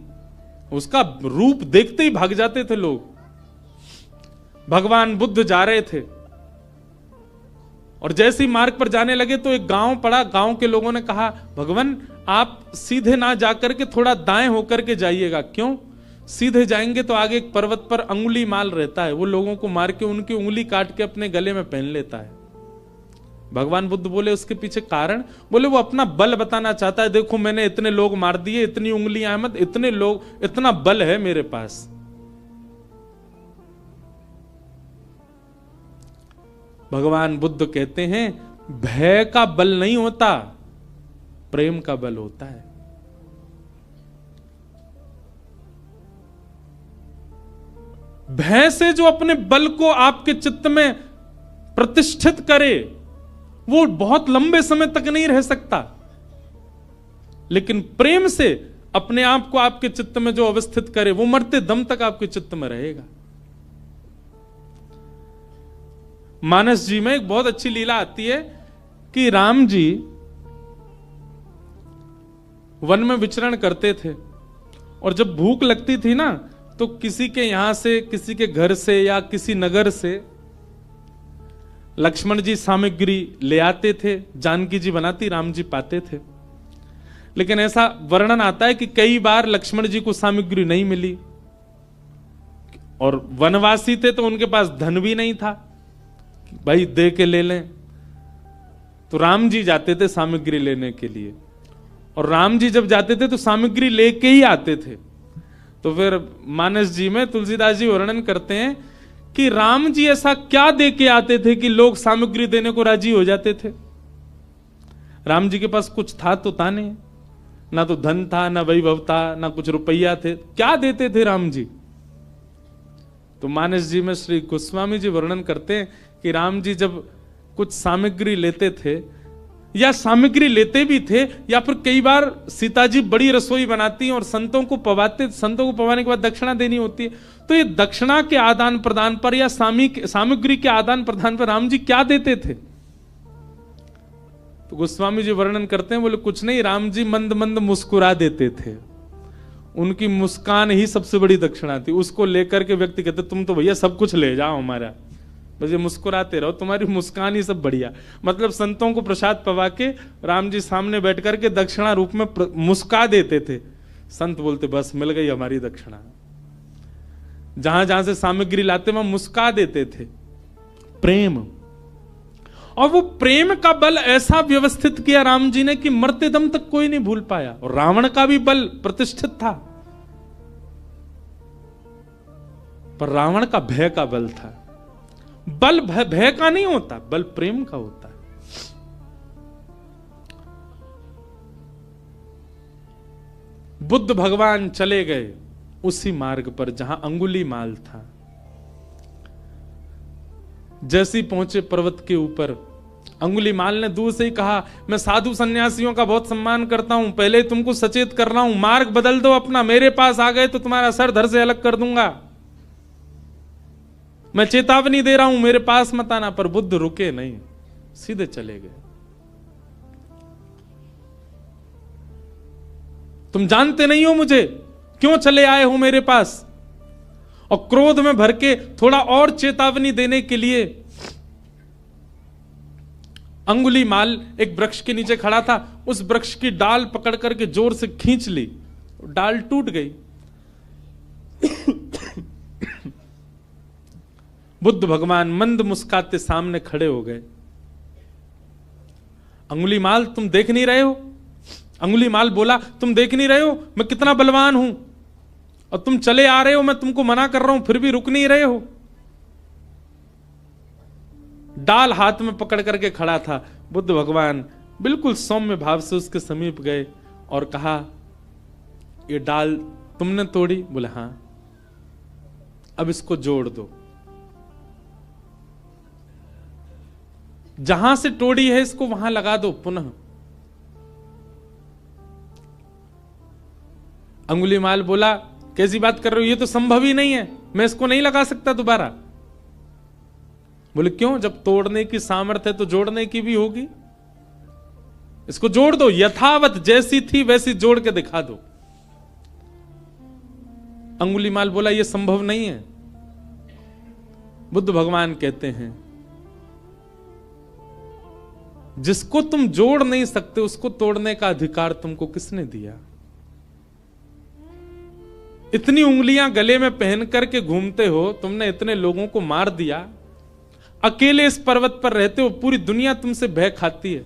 उसका रूप देखते ही भाग जाते थे लोग। भगवान बुद्ध जा रहे थे और जैसे ही मार्ग पर जाने लगे तो एक गांव पड़ा। गांव के लोगों ने कहा, भगवान आप सीधे ना जाकर के थोड़ा दाएं होकर के जाइएगा। क्यों? सीधे जाएंगे तो आगे एक पर्वत पर अंगुलीमाल रहता है, वो लोगों को मार के उनकी उंगली काट के अपने गले में पहन लेता है। भगवान बुद्ध बोले उसके पीछे कारण, बोले वो अपना बल बताना चाहता है, देखो मैंने इतने लोग मार दिए, इतनी उंगलियां मत, इतने लोग, इतना बल है मेरे पास। भगवान बुद्ध कहते हैं भय का बल नहीं होता, प्रेम का बल होता है। भय से जो अपने बल को आपके चित्त में प्रतिष्ठित करे वो बहुत लंबे समय तक नहीं रह सकता, लेकिन प्रेम से अपने आप को आपके चित्त में जो अवस्थित करे वो मरते दम तक आपके चित्त में रहेगा। मानस जी में एक बहुत अच्छी लीला आती है कि राम जी वन में विचरण करते थे और जब भूख लगती थी ना तो किसी के यहां से, किसी के घर से या किसी नगर से लक्ष्मण जी सामग्री ले आते थे, जानकी जी बनाती, राम जी पाते थे। लेकिन ऐसा वर्णन आता है कि कई बार लक्ष्मण जी को सामग्री नहीं मिली, और वनवासी थे तो उनके पास धन भी नहीं था, भाई दे के ले लें। तो राम जी जाते थे सामग्री लेने के लिए, और राम जी जब जाते थे तो सामग्री लेके ही आते थे। तो फिर मानस जी में तुलसीदास जी वर्णन करते हैं कि राम जी ऐसा क्या दे के आते थे कि लोग सामग्री देने को राजी हो जाते थे। राम जी के पास कुछ था तो था नहीं, ना तो धन था, ना वैभव था, ना कुछ रुपया थे, क्या देते थे राम जी। तो मानस जी में श्री गोस्वामी जी वर्णन करते हैं कि राम जी जब कुछ सामग्री लेते थे, या सामग्री लेते भी थे, या फिर कई बार सीता जी बड़ी रसोई बनाती और संतों को पवाते, संतों को पवाने के बाद दक्षिणा देनी होती है, तो ये दक्षिणा के आदान प्रदान पर या सामग्री के आदान प्रदान पर राम जी क्या देते थे। तो गोस्वामी जी वर्णन करते हैं, बोले कुछ नहीं, राम जी मंद मंद मुस्कुरा देते थे, उनकी मुस्कान ही सबसे बड़ी दक्षिणा थी। उसको लेकर के व्यक्ति कहते तुम तो भैया सब कुछ ले जाओ हमारा, बस ये मुस्कुराते रहो, तुम्हारी मुस्कान ही सब बढ़िया। मतलब संतों को प्रसाद पवा के राम जी सामने बैठ करके दक्षिणा रूप में मुस्का देते थे। संत बोलते बस मिल गई हमारी दक्षिणा। जहां जहां से सामग्री लाते वहां मुस्का देते थे। प्रेम, और वो प्रेम का बल ऐसा व्यवस्थित किया राम जी ने कि मरते दम तक कोई नहीं भूल पाया। और रावण का भी बल प्रतिष्ठित था, पर रावण का भय का बल था। बल भय का नहीं होता, बल प्रेम का होता है। बुद्ध भगवान चले गए उसी मार्ग पर जहां अंगुलीमाल था। जैसे ही पहुंचे पर्वत के ऊपर, अंगुलीमाल ने दूर से ही कहा मैं साधु सन्यासियों का बहुत सम्मान करता हूं, पहले तुमको सचेत कर रहा हूं, मार्ग बदल दो अपना, मेरे पास आ गए तो तुम्हारा सर धड़ से अलग कर दूंगा, मैं चेतावनी दे रहा हूं, मेरे पास मत आना। पर बुद्ध रुके नहीं, सीधे चले गए। तुम जानते नहीं हो मुझे, क्यों चले आए हो मेरे पास। और क्रोध में भर के थोड़ा और चेतावनी देने के लिए अंगुलीमाल एक वृक्ष के नीचे खड़ा था, उस वृक्ष की डाल पकड़ करके जोर से खींच ली, डाल टूट गई। बुद्ध भगवान मंद मुस्काते सामने खड़े हो गए। अंगुलीमाल तुम देख नहीं रहे हो। अंगुलीमाल बोला तुम देख नहीं रहे हो मैं कितना बलवान हूं, और तुम चले आ रहे हो, मैं तुमको मना कर रहा हूं फिर भी रुक नहीं रहे हो। डाल हाथ में पकड़ करके खड़ा था। बुद्ध भगवान बिल्कुल सौम्य भाव से उसके समीप गए और कहा ये डाल तुमने तोड़ी? बोले हां। अब इसको जोड़ दो, जहां से तोड़ी है इसको वहां लगा दो पुनः। अंगुलीमाल बोला कैसी बात कर रहे हो, ये तो संभव ही नहीं है, मैं इसको नहीं लगा सकता दोबारा। बोले क्यों, जब तोड़ने की सामर्थ्य है तो जोड़ने की भी होगी, इसको जोड़ दो, यथावत जैसी थी वैसी जोड़ के दिखा दो। अंगुलीमाल बोला यह संभव नहीं है। बुद्ध भगवान कहते हैं जिसको तुम जोड़ नहीं सकते उसको तोड़ने का अधिकार तुमको किसने दिया? इतनी उंगलियां गले में पहन करके घूमते हो, तुमने इतने लोगों को मार दिया, अकेले इस पर्वत पर रहते हो, पूरी दुनिया तुमसे भय खाती है।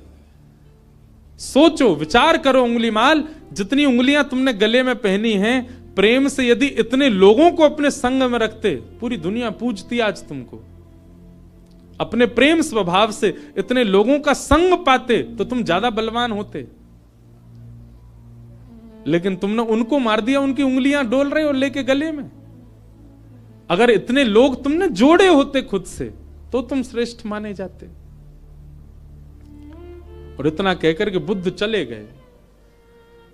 सोचो, विचार करो अंगुलीमाल, जितनी उंगलियां तुमने गले में पहनी हैं, प्रेम से यदि इतने लोगों को अपने संग में रखते, पूरी दुनिया पूजती आज तुमको। अपने प्रेम स्वभाव से इतने लोगों का संग पाते तो तुम ज्यादा बलवान होते, लेकिन तुमने उनको मार दिया, उनकी उंगलियां डोल रहे हो लेके गले में। अगर इतने लोग तुमने जोड़े होते खुद से तो तुम श्रेष्ठ माने जाते। और इतना कहकर के बुद्ध चले गए।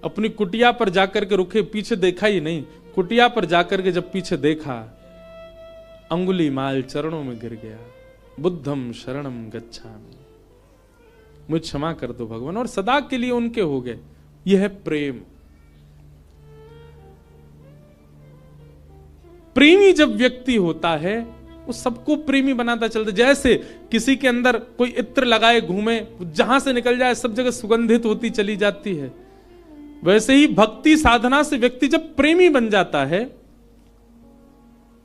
अपनी कुटिया पर जाकर के रुके, पीछे देखा ही नहीं। कुटिया पर जाकर के जब पीछे देखा, अंगुलीमाल चरणों में गिर गया। बुद्धम शरणम गच्छामि, मुझे क्षमा कर दो भगवान, और सदा के लिए उनके हो गए। यह है प्रेम। प्रेमी जब व्यक्ति होता है वो सबको प्रेमी बनाता चलता। जैसे किसी के अंदर कोई इत्र लगाए घूमे, जहां से निकल जाए सब जगह सुगंधित होती चली जाती है, वैसे ही भक्ति साधना से व्यक्ति जब प्रेमी बन जाता है,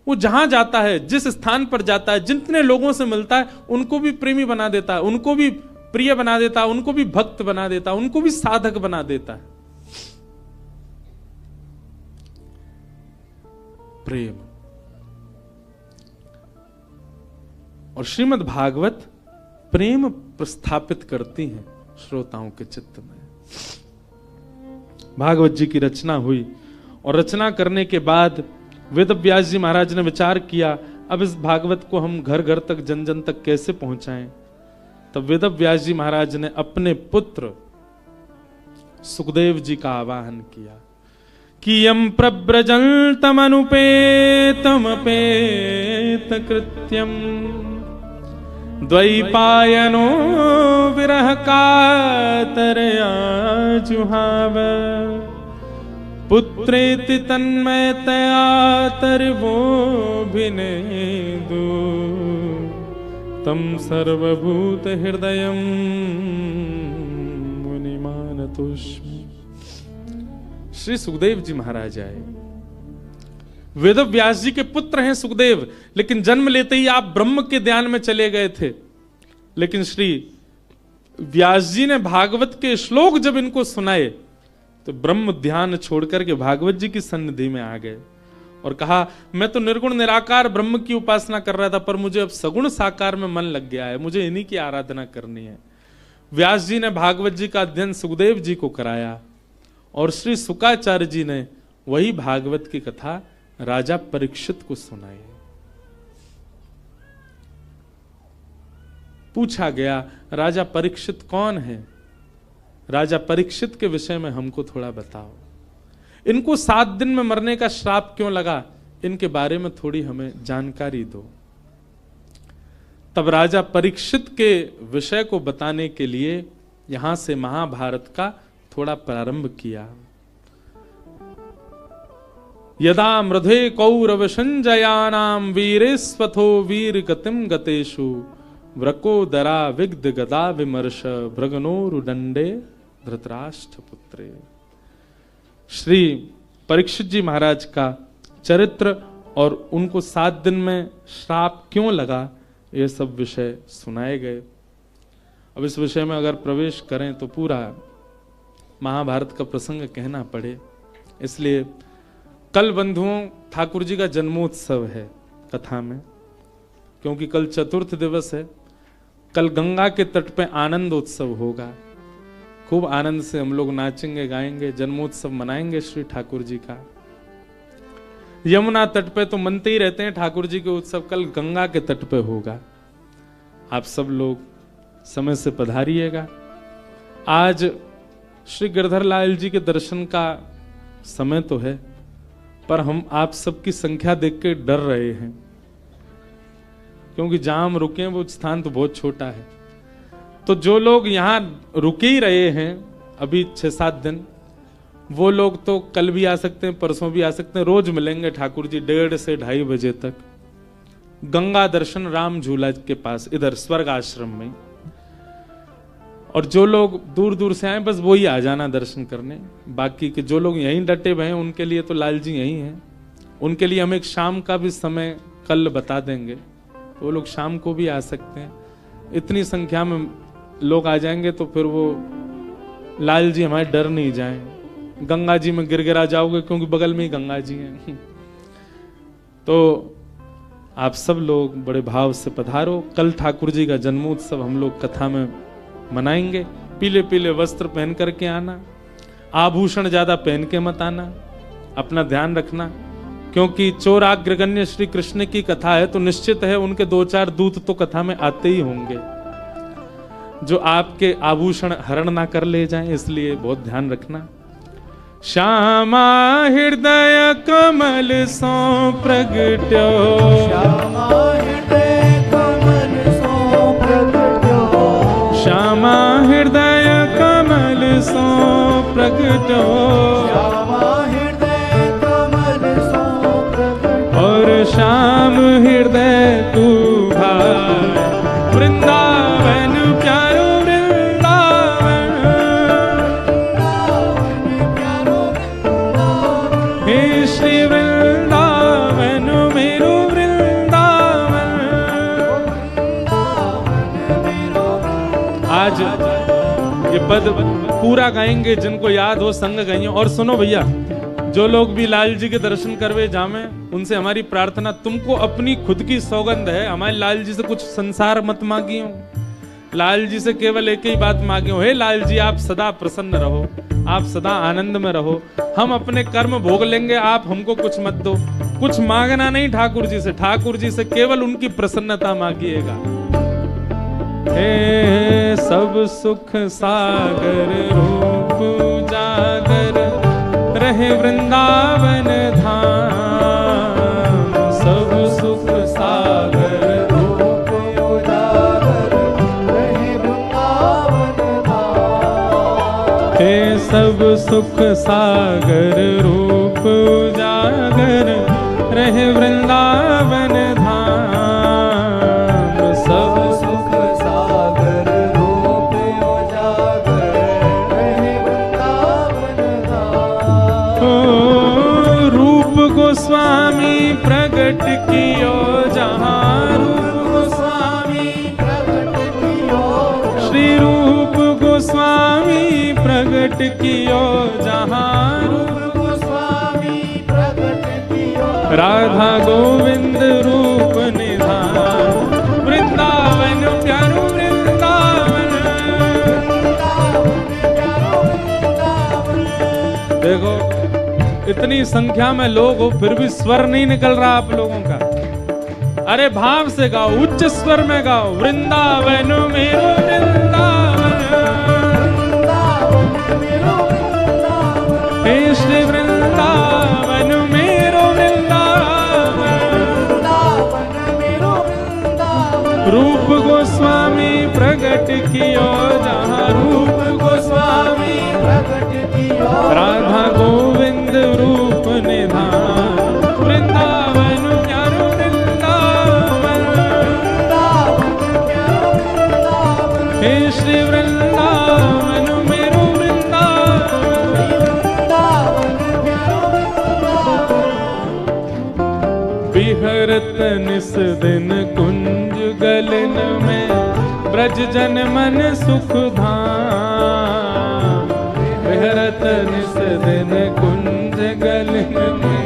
वो जहां जाता है, जिस स्थान पर जाता है, जितने लोगों से मिलता है, उनको भी प्रेमी बना देता है, उनको भी प्रिय बना देता है, उनको भी भक्त बना देता है, उनको भी साधक बना देता है। प्रेम। और श्रीमद् भागवत प्रेम प्रस्थापित करती हैं श्रोताओं के चित्त में। भागवत जी की रचना हुई और रचना करने के बाद वेद व्यास जी महाराज ने विचार किया, अब इस भागवत को हम घर घर तक, जन जन तक कैसे पहुंचाएं। तब वेद व्यास जी महाराज ने अपने पुत्र सुखदेव जी का आवाहन किया कि यम प्रव्रजन्तमनुपेतमपेत कृत्यम द्वैपायनो विरह कातरया जुहाव पुत्रेति तन्मयतया तर्वोऽभिनेदु तम सर्वभूत हृदयं मुनिमानतोऽस्मि। श्री सुखदेव जी महाराज आए। वेद व्यास जी के पुत्र हैं सुखदेव, लेकिन जन्म लेते ही आप ब्रह्म के ध्यान में चले गए थे। लेकिन श्री व्यास जी ने भागवत के श्लोक जब इनको सुनाए तो ब्रह्म ध्यान छोड़कर के भागवत जी की सन्निधि में आ गए और कहा, मैं तो निर्गुण निराकार ब्रह्म की उपासना कर रहा था, पर मुझे अब सगुण साकार में मन लग गया है, मुझे इन्हीं की आराधना करनी है। व्यास जी ने भागवत जी का अध्ययन सुखदेव जी को कराया और श्री शुकाचार्य जी ने वही भागवत की कथा राजा परीक्षित को सुनाई। पूछा गया, राजा परीक्षित कौन है? राजा परीक्षित के विषय में हमको थोड़ा बताओ। इनको 7 दिन में मरने का श्राप क्यों लगा, इनके बारे में थोड़ी हमें जानकारी दो। तब राजा परीक्षित के विषय को बताने के लिए यहां से महाभारत का थोड़ा प्रारंभ किया। यदा मृधे कौरव संजयानाम वीरेस्वथो वीर गतिम गतेषु व्रकोदरा विग्ध गदा विमर्श भृगनोरुदंडे धृतराष्ट्र पुत्रे। श्री परीक्षित जी महाराज का चरित्र और उनको 7 दिन में श्राप क्यों लगा, ये सब विषय सुनाए गए। अब इस विषय में अगर प्रवेश करें तो पूरा महाभारत का प्रसंग कहना पड़े, इसलिए कल बंधुओं ठाकुर जी का जन्मोत्सव है कथा में, क्योंकि कल चतुर्थ दिवस है। कल गंगा के तट पे आनंद उत्सव होगा, खूब आनंद से हम लोग नाचेंगे गाएंगे, जन्मोत्सव मनाएंगे श्री ठाकुर जी का। यमुना तट पे तो मनते ही रहते हैं ठाकुर जी के उत्सव, कल गंगा के तट पे होगा। आप सब लोग समय से पधारिएगा। आज श्री गिरधर लाल जी के दर्शन का समय तो है, पर हम आप सबकी संख्या देख के डर रहे हैं, क्योंकि जहां हम रुके हैं वो स्थान तो बहुत छोटा है। तो जो लोग यहां रुके ही रहे हैं अभी 6-7 दिन, वो लोग तो कल भी आ सकते हैं, परसों भी आ सकते हैं। रोज मिलेंगे ठाकुर जी 1:30 से 2:30 बजे तक गंगा दर्शन राम झूला के पास, इधर स्वर्ग आश्रम में। और जो लोग दूर दूर से आए बस वही आ जाना दर्शन करने। बाकी के जो लोग यहीं डटे हुए हैं उनके लिए तो लाल जी यहीं हैं, उनके लिए हम एक शाम का भी समय कल बता देंगे, तो वो लोग शाम को भी आ सकते हैं। इतनी संख्या में लोग आ जाएंगे तो फिर वो लाल जी हमारे डर नहीं जाएं, गंगा जी में गिरगिरा जाओगे, क्योंकि बगल में ही गंगा जी हैं। तो आप सब लोग बड़े भाव से पधारो। कल ठाकुर जी का जन्मोत्सव हम लोग कथा में मनाएंगे। पीले पीले वस्त्र पहन करके आना, आभूषण ज्यादा पहन के मत आना, अपना ध्यान रखना, क्योंकि चोराग्रगण्य श्री कृष्ण की कथा है तो निश्चित है उनके 2-4 दूत तो कथा में आते ही होंगे जो आपके आभूषण हरण ना कर ले जाएं, इसलिए बहुत ध्यान रखना। श्यामा हृदय कमल सो प्रगट्यो, श्यामा हृदय कमल सो प्रगट्यो, श्यामा हृदय कमल सो प्रगट्यो, श्यामा हृदय कमल सो प्रगट्यो, और श्याम हृदय आज ये पद पूरा गाएंगे, जिनको याद हो संग गाइए। और सुनो भैया, जो लोग भी लाल जी के दर्शन करवे जामे, उनसे हमारी प्रार्थना, तुमको अपनी खुद की सौगंध है, हमारे लाल जी से कुछ संसार मत मांगियो, लाल जी से केवल एक ही बात मांगियो, हे लाल जी आप सदा प्रसन्न रहो, आप सदा आनंद में रहो, हम अपने कर्म भोग लेंगे, आप हमको कुछ मत दो। कुछ मांगना नहीं ठाकुर जी से, ठाकुर जी से केवल उनकी प्रसन्नता मांगिएगा। हे सब सुख सागर रूप उजागर रहे वृंदावन धाम, सब सुख सागर रूप उजागर रहे वृंदावन धाम। हे सब सुख सागर रूप उजागर रहे वृंदावन धाम, सब सुख सागर रूप उजागर रहे वृंदावन धाम। ओ रूप गोस्वामी प्रगट कियो जहाँ, रूप गोस्वामी प्रगट कियो, श्री रूप गोस्वामी प्रगट कियो जहाँ, रूप गोस्वामी प्रगट कियो, राधा गोविंद रूप निधान, वृंदावन प्यारो वृंदावन। देखो इतनी संख्या में लोग हो, फिर भी स्वर नहीं निकल रहा आप लोगों का। अरे भाव से गाओ, उच्च स्वर में गाओ, वृंदावन मेरो वृंदावन, हे श्री वृंदावन मेरो वृंदावन, रूप गोस्वामी प्रगट कियो जहाँ, रूप गोस्वामी प्रगट कियो, राधा गोविंद रूप निधान, वृंदावन प्यारो वृंदावन, हे श्री वृंदावन मेरो विहरत निस दिन कुंज गलन में, ब्रज जन मन सुख धाम, विहरत निस दिन कुंज गलन में,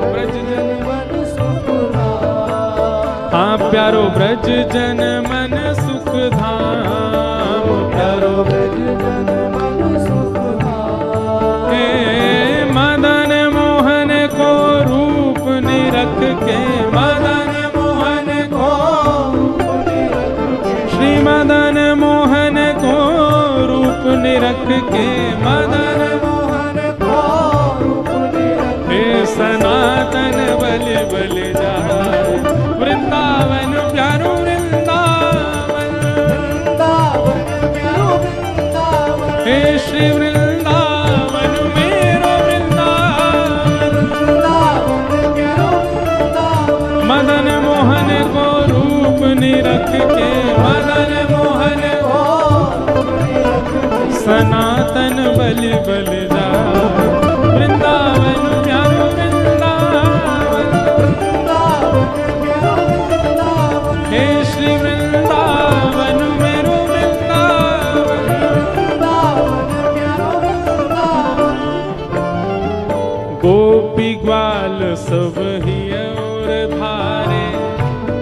ब्रज जन मन सुख धाम। हाँ प्यारो ब्रज जन मन सुख धाम, प्यारो ब्रज जन मन सुख धाम। हे मदन मोहन को रूप निरख के, मदन मोहन को, श्री मदन मोहन को रूप निरख के, मदन मोहन को रूप निरख, हे सनातन बलि बलि जाए, वृंदावन प्यारो वृंदावन, वृंदावन प्यारो वृंदावन, हे श्री वृंदावन मेरो वृंदावन, वृंदावन प्यारो वृंदावन, मदन मोहन को रूप निरख के, मदन मोहन को सनातन बलि बलि जाए, वृंदावन प्यारो वृंदावन, वृंदावन प्यारो वृंदावन, हे श्री वृंदावन मेरो वृंदावन, वृंदावन प्यारो वृंदावन। गोपी ग्वाल सब ही और धारे,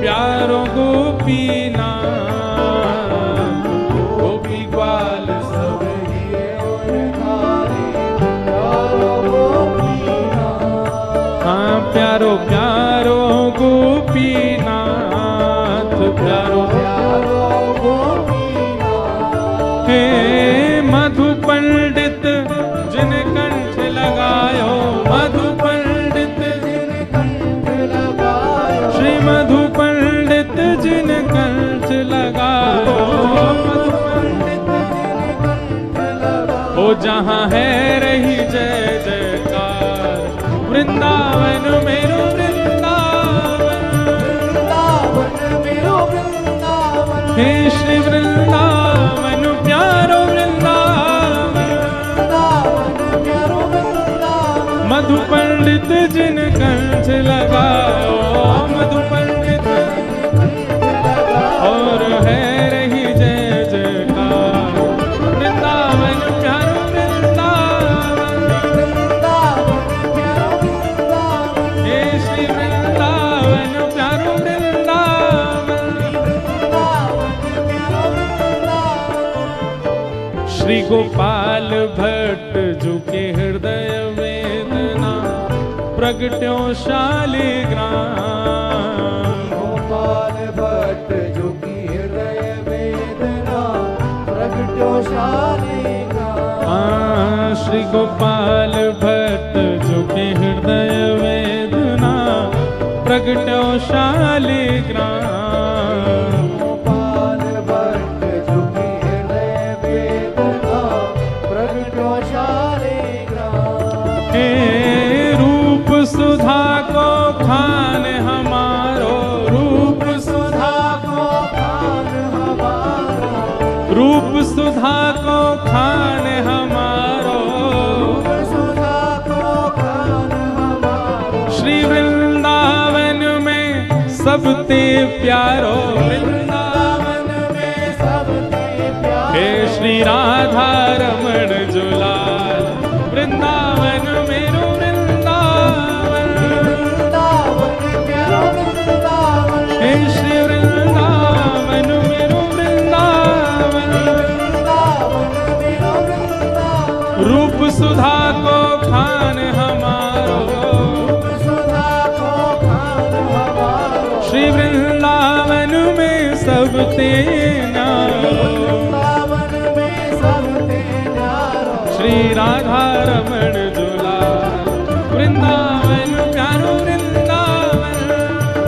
प्यारो गोपी नाम, गोपी ग्वाल सब ही और धारे, प्यारो गोपी नाथ। हाँ प्यारो प्यारो गोपीनाथ, प्यारो प्यारो गोपी नाथ। हे मधु पंडित जिन कंठ लगायो, मधु पंडित जिन कंठ लगायो, श्री मधु पंडित जिन कंठ लगायो, मधु पंडित जिन कंठ लगायो, ओ जहाँ है रही जय जयकार, वृंदावन मेरो वृंदावन, वृंदावन मेरो वृंदावन, हे श्री वृंदावन प्यारो वृंदावन, वृंदावन प्यारो वृंदावन, मधु पंडित जिन कंठ लगाओ, मधु पंडित और है रही जय जयकार, श्री गोपाल भट्ट जो के हृदय वेदना प्रगट्यो शालिग्राम। गोपाल भट्ट जो की हृदय वेदना प्रगट्यो शालिग्राम। श्री गोपाल भट्ट जो के हृदय वेदना प्रगट्यो शालिग्राम। गोपाल भट्ट जो की हृदय वेदना प्रगट्यो शालिग्राम। हे रूप सुधा को खान हमारो, रूप सुधा को खान हमारो, रूप सुधा को खान हमारो, रूप सुधा को खान हमारो। श्री वृंदावन में सबते प्यारो, वृंदावन में सबते प्यारो। हे श्री राधा रमण जुलाल वृंदावन मेरो वृंदावन। वृंदावन प्यारो वृंदावन। हे श्री वृंदावन मेरो वृंदावन। वृंदावन मेरो वृंदावन। रूप सुधा को खान हमारो, रूप सुधा को खान हमारो। श्री वृंदावन में सबते न्यारो। वृंदावन में सबते न्यारो। श्री राधा रमण जुलाल वृंदावन प्यारो वृंदावन।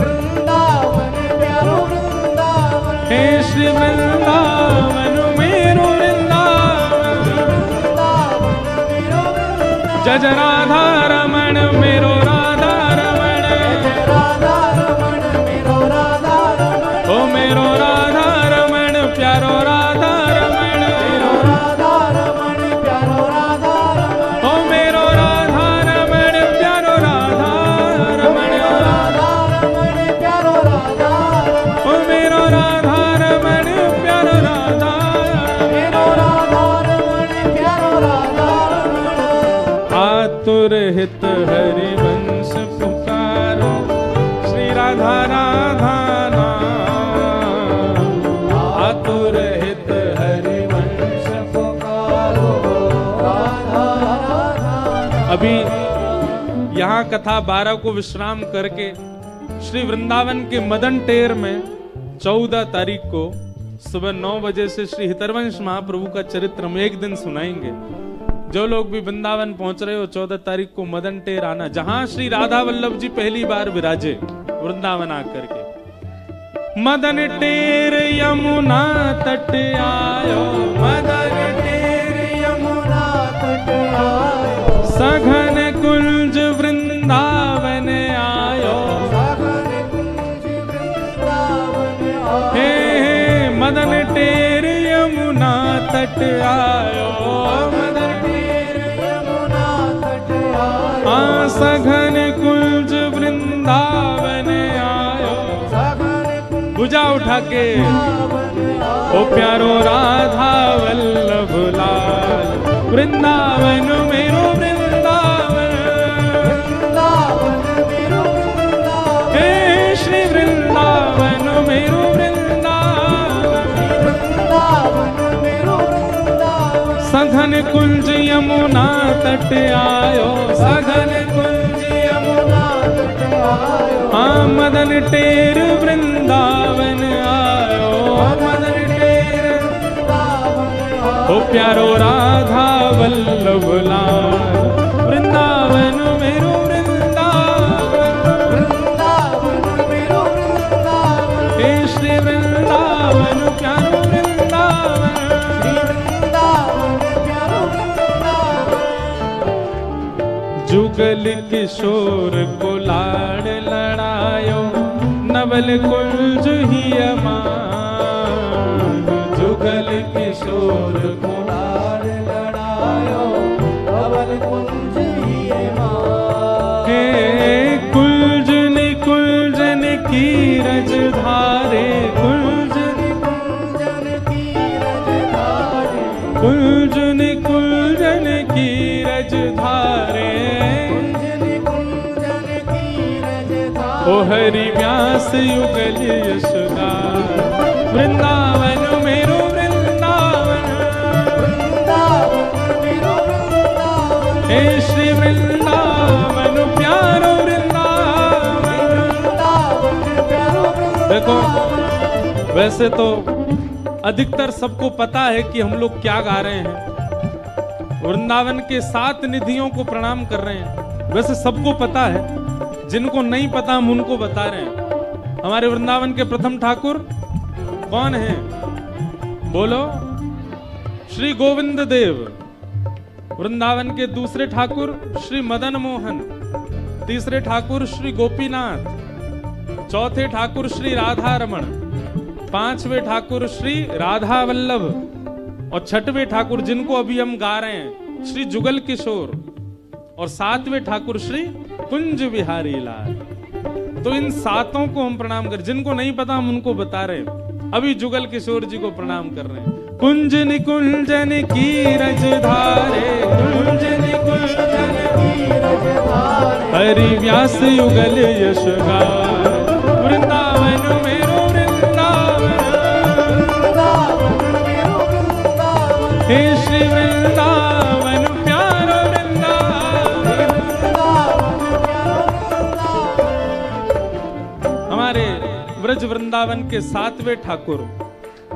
वृंदावन प्यारो वृंदावन। हे श्री वृंदावन मेरो वृंदावन। वृंदावन मेरो वृंदावन। जय जय राधा रमण मेरो राधा रमण। जय राधा रमण मेरो राधा रमण। ओ मेरो राधा रमण प्यारो राधा रमण। मेरो राधा रमण प्यारो राधा रमण। ओ मेरो राधा रमण प्यारो राधा रमण। राधा रमण प्यारो राधा रमण। ओ मेरो राधा रमण प्यारो राधा। मेरो राधा रमण प्यारो राधा रमण। आतुर हित हरि वंश पुकारो श्री राधा राधा नाम। आतुर हित हरि वंश पुकारो राधा राधा। अभी यहाँ कथा 12 को विश्राम करके श्री वृंदावन के मदन टेर में 14 तारीख को सुबह 9 बजे से श्री हितरवंश महाप्रभु का चरित्र हम एक दिन सुनाएंगे। जो लोग भी वृंदावन पहुंच रहे हो 14 तारीख को मदन टेर आना, जहां श्री राधा वल्लभ जी पहली बार विराजे वृंदावन आकर के। मदन टेर यमुना तट आयो, मदन टेर यमुना तट आयो। सघन कुंज वृंदावन आयो। सघन कुंज वृंदावन आयो। हे मदन टेर यमुना तट आयो। मदन टेर यमुना तट आयो। सघन कुंज वृंदावन आयो। सघन कुंज भुजा उठा के वृंदावन आयो। ओ प्यारो राधा वल्लभ लाल वृंदावन मेरो वृंदावन। वृंदावन मेरो वृंदावन। हे श्री वृंदावन मेरो वृंदावन। वृंदावन मेरो वृंदावन। सघन कुंज यमुना तट आयो। सघन कुंज यमुना तट आयो। मदन टेर वृंदावन आयो। मदन टेर वृंदावन आयो। ओ प्यारो राधा वल्लभ लाल वृंदावन मेरो वृंदावन। वृंदावन मेरो वृंदावन। हे श्री वृंदावन प्यारो वृंदावन। श्री वृंदावन प्यारो वृंदावन। जुगल किशोर को लाड़ लड़ायो नवल कुंज ही अमान। जुगल किशोर को लाड़ लड़ायो नवल कुंज ही अमान। हे कुंजन कुंजन की रज धारे। कुंजन कुंजन की रज धारे। कुंजन कुंजन की रज धारे। कुंजन की रज धारे। ओ हरि व्यास युगल यशोदा वृंदावन मेरो वृंदावन। वृंदावन हे श्री वृंदावन प्यारो वृंदावन। देखो वैसे तो अधिकतर सबको पता है कि हम लोग क्या गा रहे हैं, वृंदावन के 7 निधियों को प्रणाम कर रहे हैं, वैसे सबको पता है। जिनको नहीं पता हम उनको बता रहे हैं। हमारे वृंदावन के प्रथम ठाकुर कौन हैं? बोलो, श्री गोविंद देव। वृंदावन के दूसरे ठाकुर श्री मदन मोहन, तीसरे ठाकुर श्री गोपीनाथ, चौथे ठाकुर श्री राधा रमण, पांचवें ठाकुर श्री राधा वल्लभ और छठवें ठाकुर जिनको अभी हम गा रहे हैं श्री जुगल किशोर और 7वें ठाकुर श्री कुंज बिहारी लाल। तो इन 7 को हम प्रणाम कर, जिनको नहीं पता हम उनको बता रहे हैं। अभी जुगल किशोर जी को प्रणाम कर रहे हैं। कुंज निकुंजन की रजधारे, कुंज निकुंजन की रजधारे, हरि व्यास युगल यश गाए, वृंदावन मेरो वृंदावन, हे श्री वृंदावन प्यारो वृंदावन। हमारे ब्रज वृंदावन के 7वें ठाकुर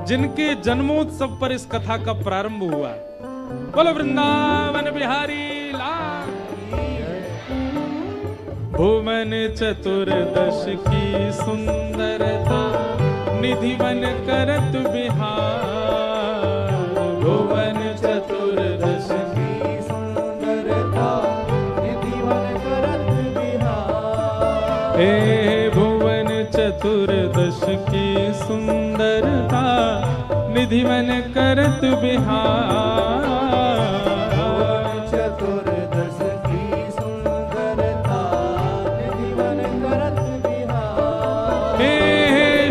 जिनके जन्मोत्सव पर इस कथा का प्रारंभ हुआ, बोलो वृंदावन बिहारी लाल। भुवन चतुर्दश की सुंदरता, निधिवन करत बिहार, भुवन चतुर्दश की सुंदरता, निधिवन करत बिहार, हे भुवन चतुर्दश की सुंदरता, निधिवन करत बिहार, चतुर्दश की सुंदरता, निधिवन करत बिहार, हे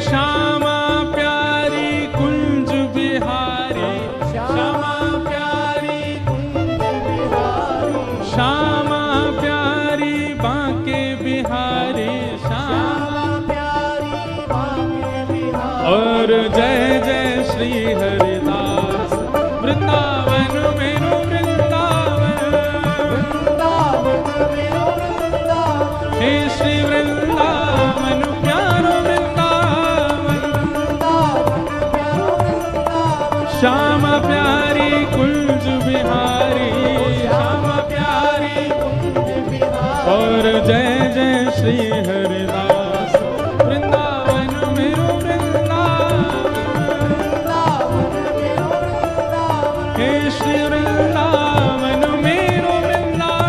श्यामा प्यारी कुंज बिहारी, श्यामा प्यारी कुंज बिहारी, श्यामा प्यारी बांके बिहारी, श्यामा प्यारी बांके बिहारी, और जय जय श्री हरिदास, वृंदावन मेरो वृंदावन, वृंदावन मेरो वृंदावन, हे श्री वृंदावन प्यारो वृंदावन, श्यामा प्यारी कुंज बिहारी, श्यामा प्यारी कुंज बिहारी, और जय जय श्री हरिदास, वृंदावन मेरो हे श्री वृंदावन मेरो वृंदावन।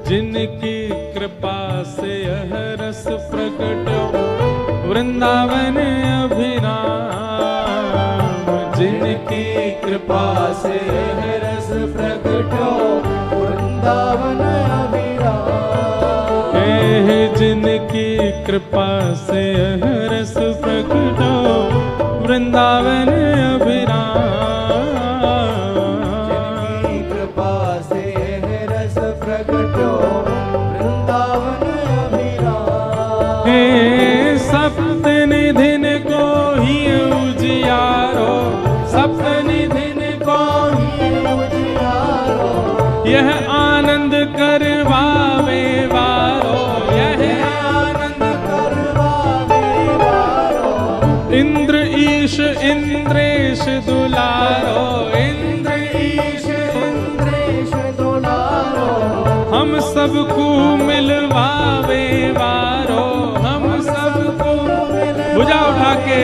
जिनकी कृपा से यह रस प्रकट वृंदावन अभिराम, जिनकी कृपा से यह रस प्रकट वृंदावन अभिराम, हे जिनकी कृपा से यह रस प्रकट वृंदावन अभिराम, जिनकी कृपा से यह रस प्रकट वृंदावन अभिराम, हे सप्तनिधिन को ही उजियारो, सप्तनिधिन को ही उजियारो, यह आनंद करवावे वारो, यह आनंद करवावे वारो, इंद्र ईश इंद्रेश दुलारो, इंद्र ईश इंद्रेश दुलारो, हम सबको मिलवावे वारो, हम सबको भुजा उठा के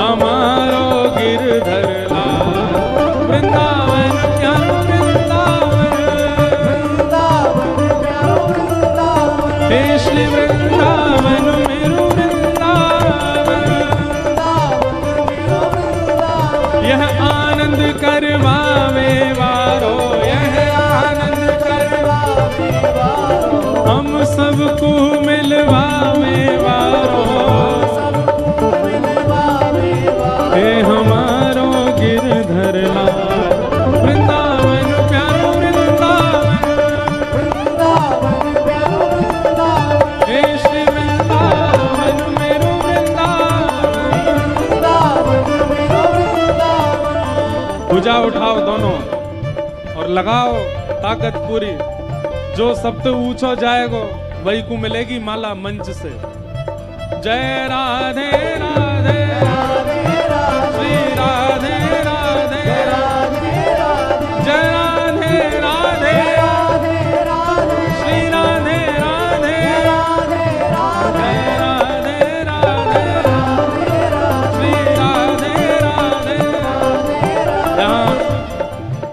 हमारो गिरधर लाल, वृंदावन प्यारो वृंदावन, वृंदावन प्यारो वृंदावन, हे श्री वृंदावन मेरो वृंदावन, यह आनंद करवावे वारो, यह आनंद करवावे वारो, हम सबको मिलवावे वारो, हे हमारो गिरधर लाल, वृंदावन प्यारो वृंदावन, वृंदावन प्यारो वृंदावन, हे श्री वृंदावन मेरो वृंदावन, वृंदावन मेरो वृंदावन, लगाओ ताकत पूरी, जो सबसे ऊंचो जाएगो वही को मिलेगी माला मंच से। जय राधे राधे श्री राधे राधे जय राधे राधे श्री राधे राधे जय राधे राधे श्री राधे राधे। यहाँ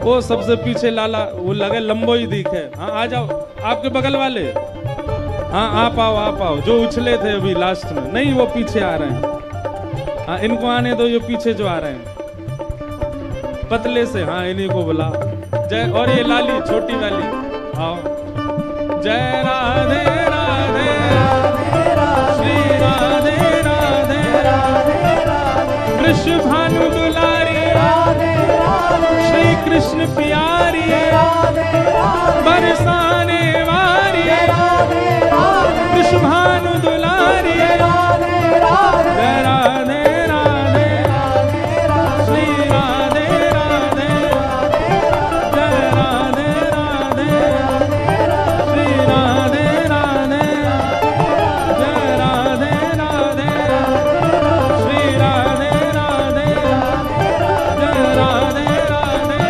वो सबसे पीछे लाला वो लगे लंबो ही दिखे। हाँ आ जाओ आपके बगल वाले, हाँ आप आओ जो उछले थे अभी लास्ट में, नहीं वो पीछे आ रहे हैं। हाँ इनको आने दो, ये पीछे जो आ रहे हैं पतले से, हाँ इन्हीं को बुला। जय, और ये लाली छोटी वाली आओ। जय राधे राधे श्री राधे राधे कृष्ण भानु दुलारी श्री कृष्ण प्यारी बरसाने वारी कृष्ण भानु दुलारी जय राधे राधे श्री राधे राधे जय राधे राधे श्री राधे राधे जय राधे राधे श्री राधे राधे जय राधे राधे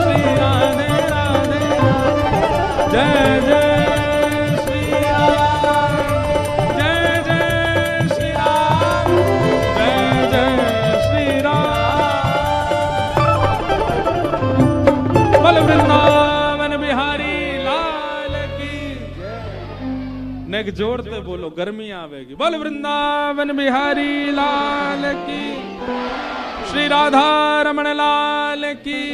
श्री राधे राधे जय जय वृंदावन बिहारी लाल की। नेक जोड़ते बोलो गर्मी आवेगी। बोल वृंदावन बिहारी लाल की। श्री राधा रमण लाल की।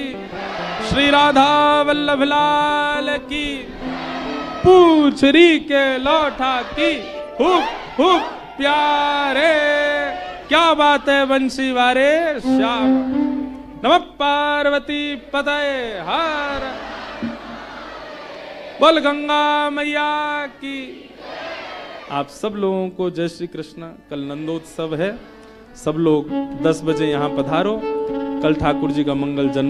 श्री राधा वल्लभ लाल की। पूछरी के लौठा की हुप हुप प्यारे। क्या बात है बंसी वारे श्याम। नमः पार्वती पतये हर। बोल गंगा मैया की। आप सब लोगों को जय श्री कृष्ण। कल नंदोत्सव है, सब लोग 10 बजे यहाँ पधारो। कल ठाकुर जी का मंगल जन्म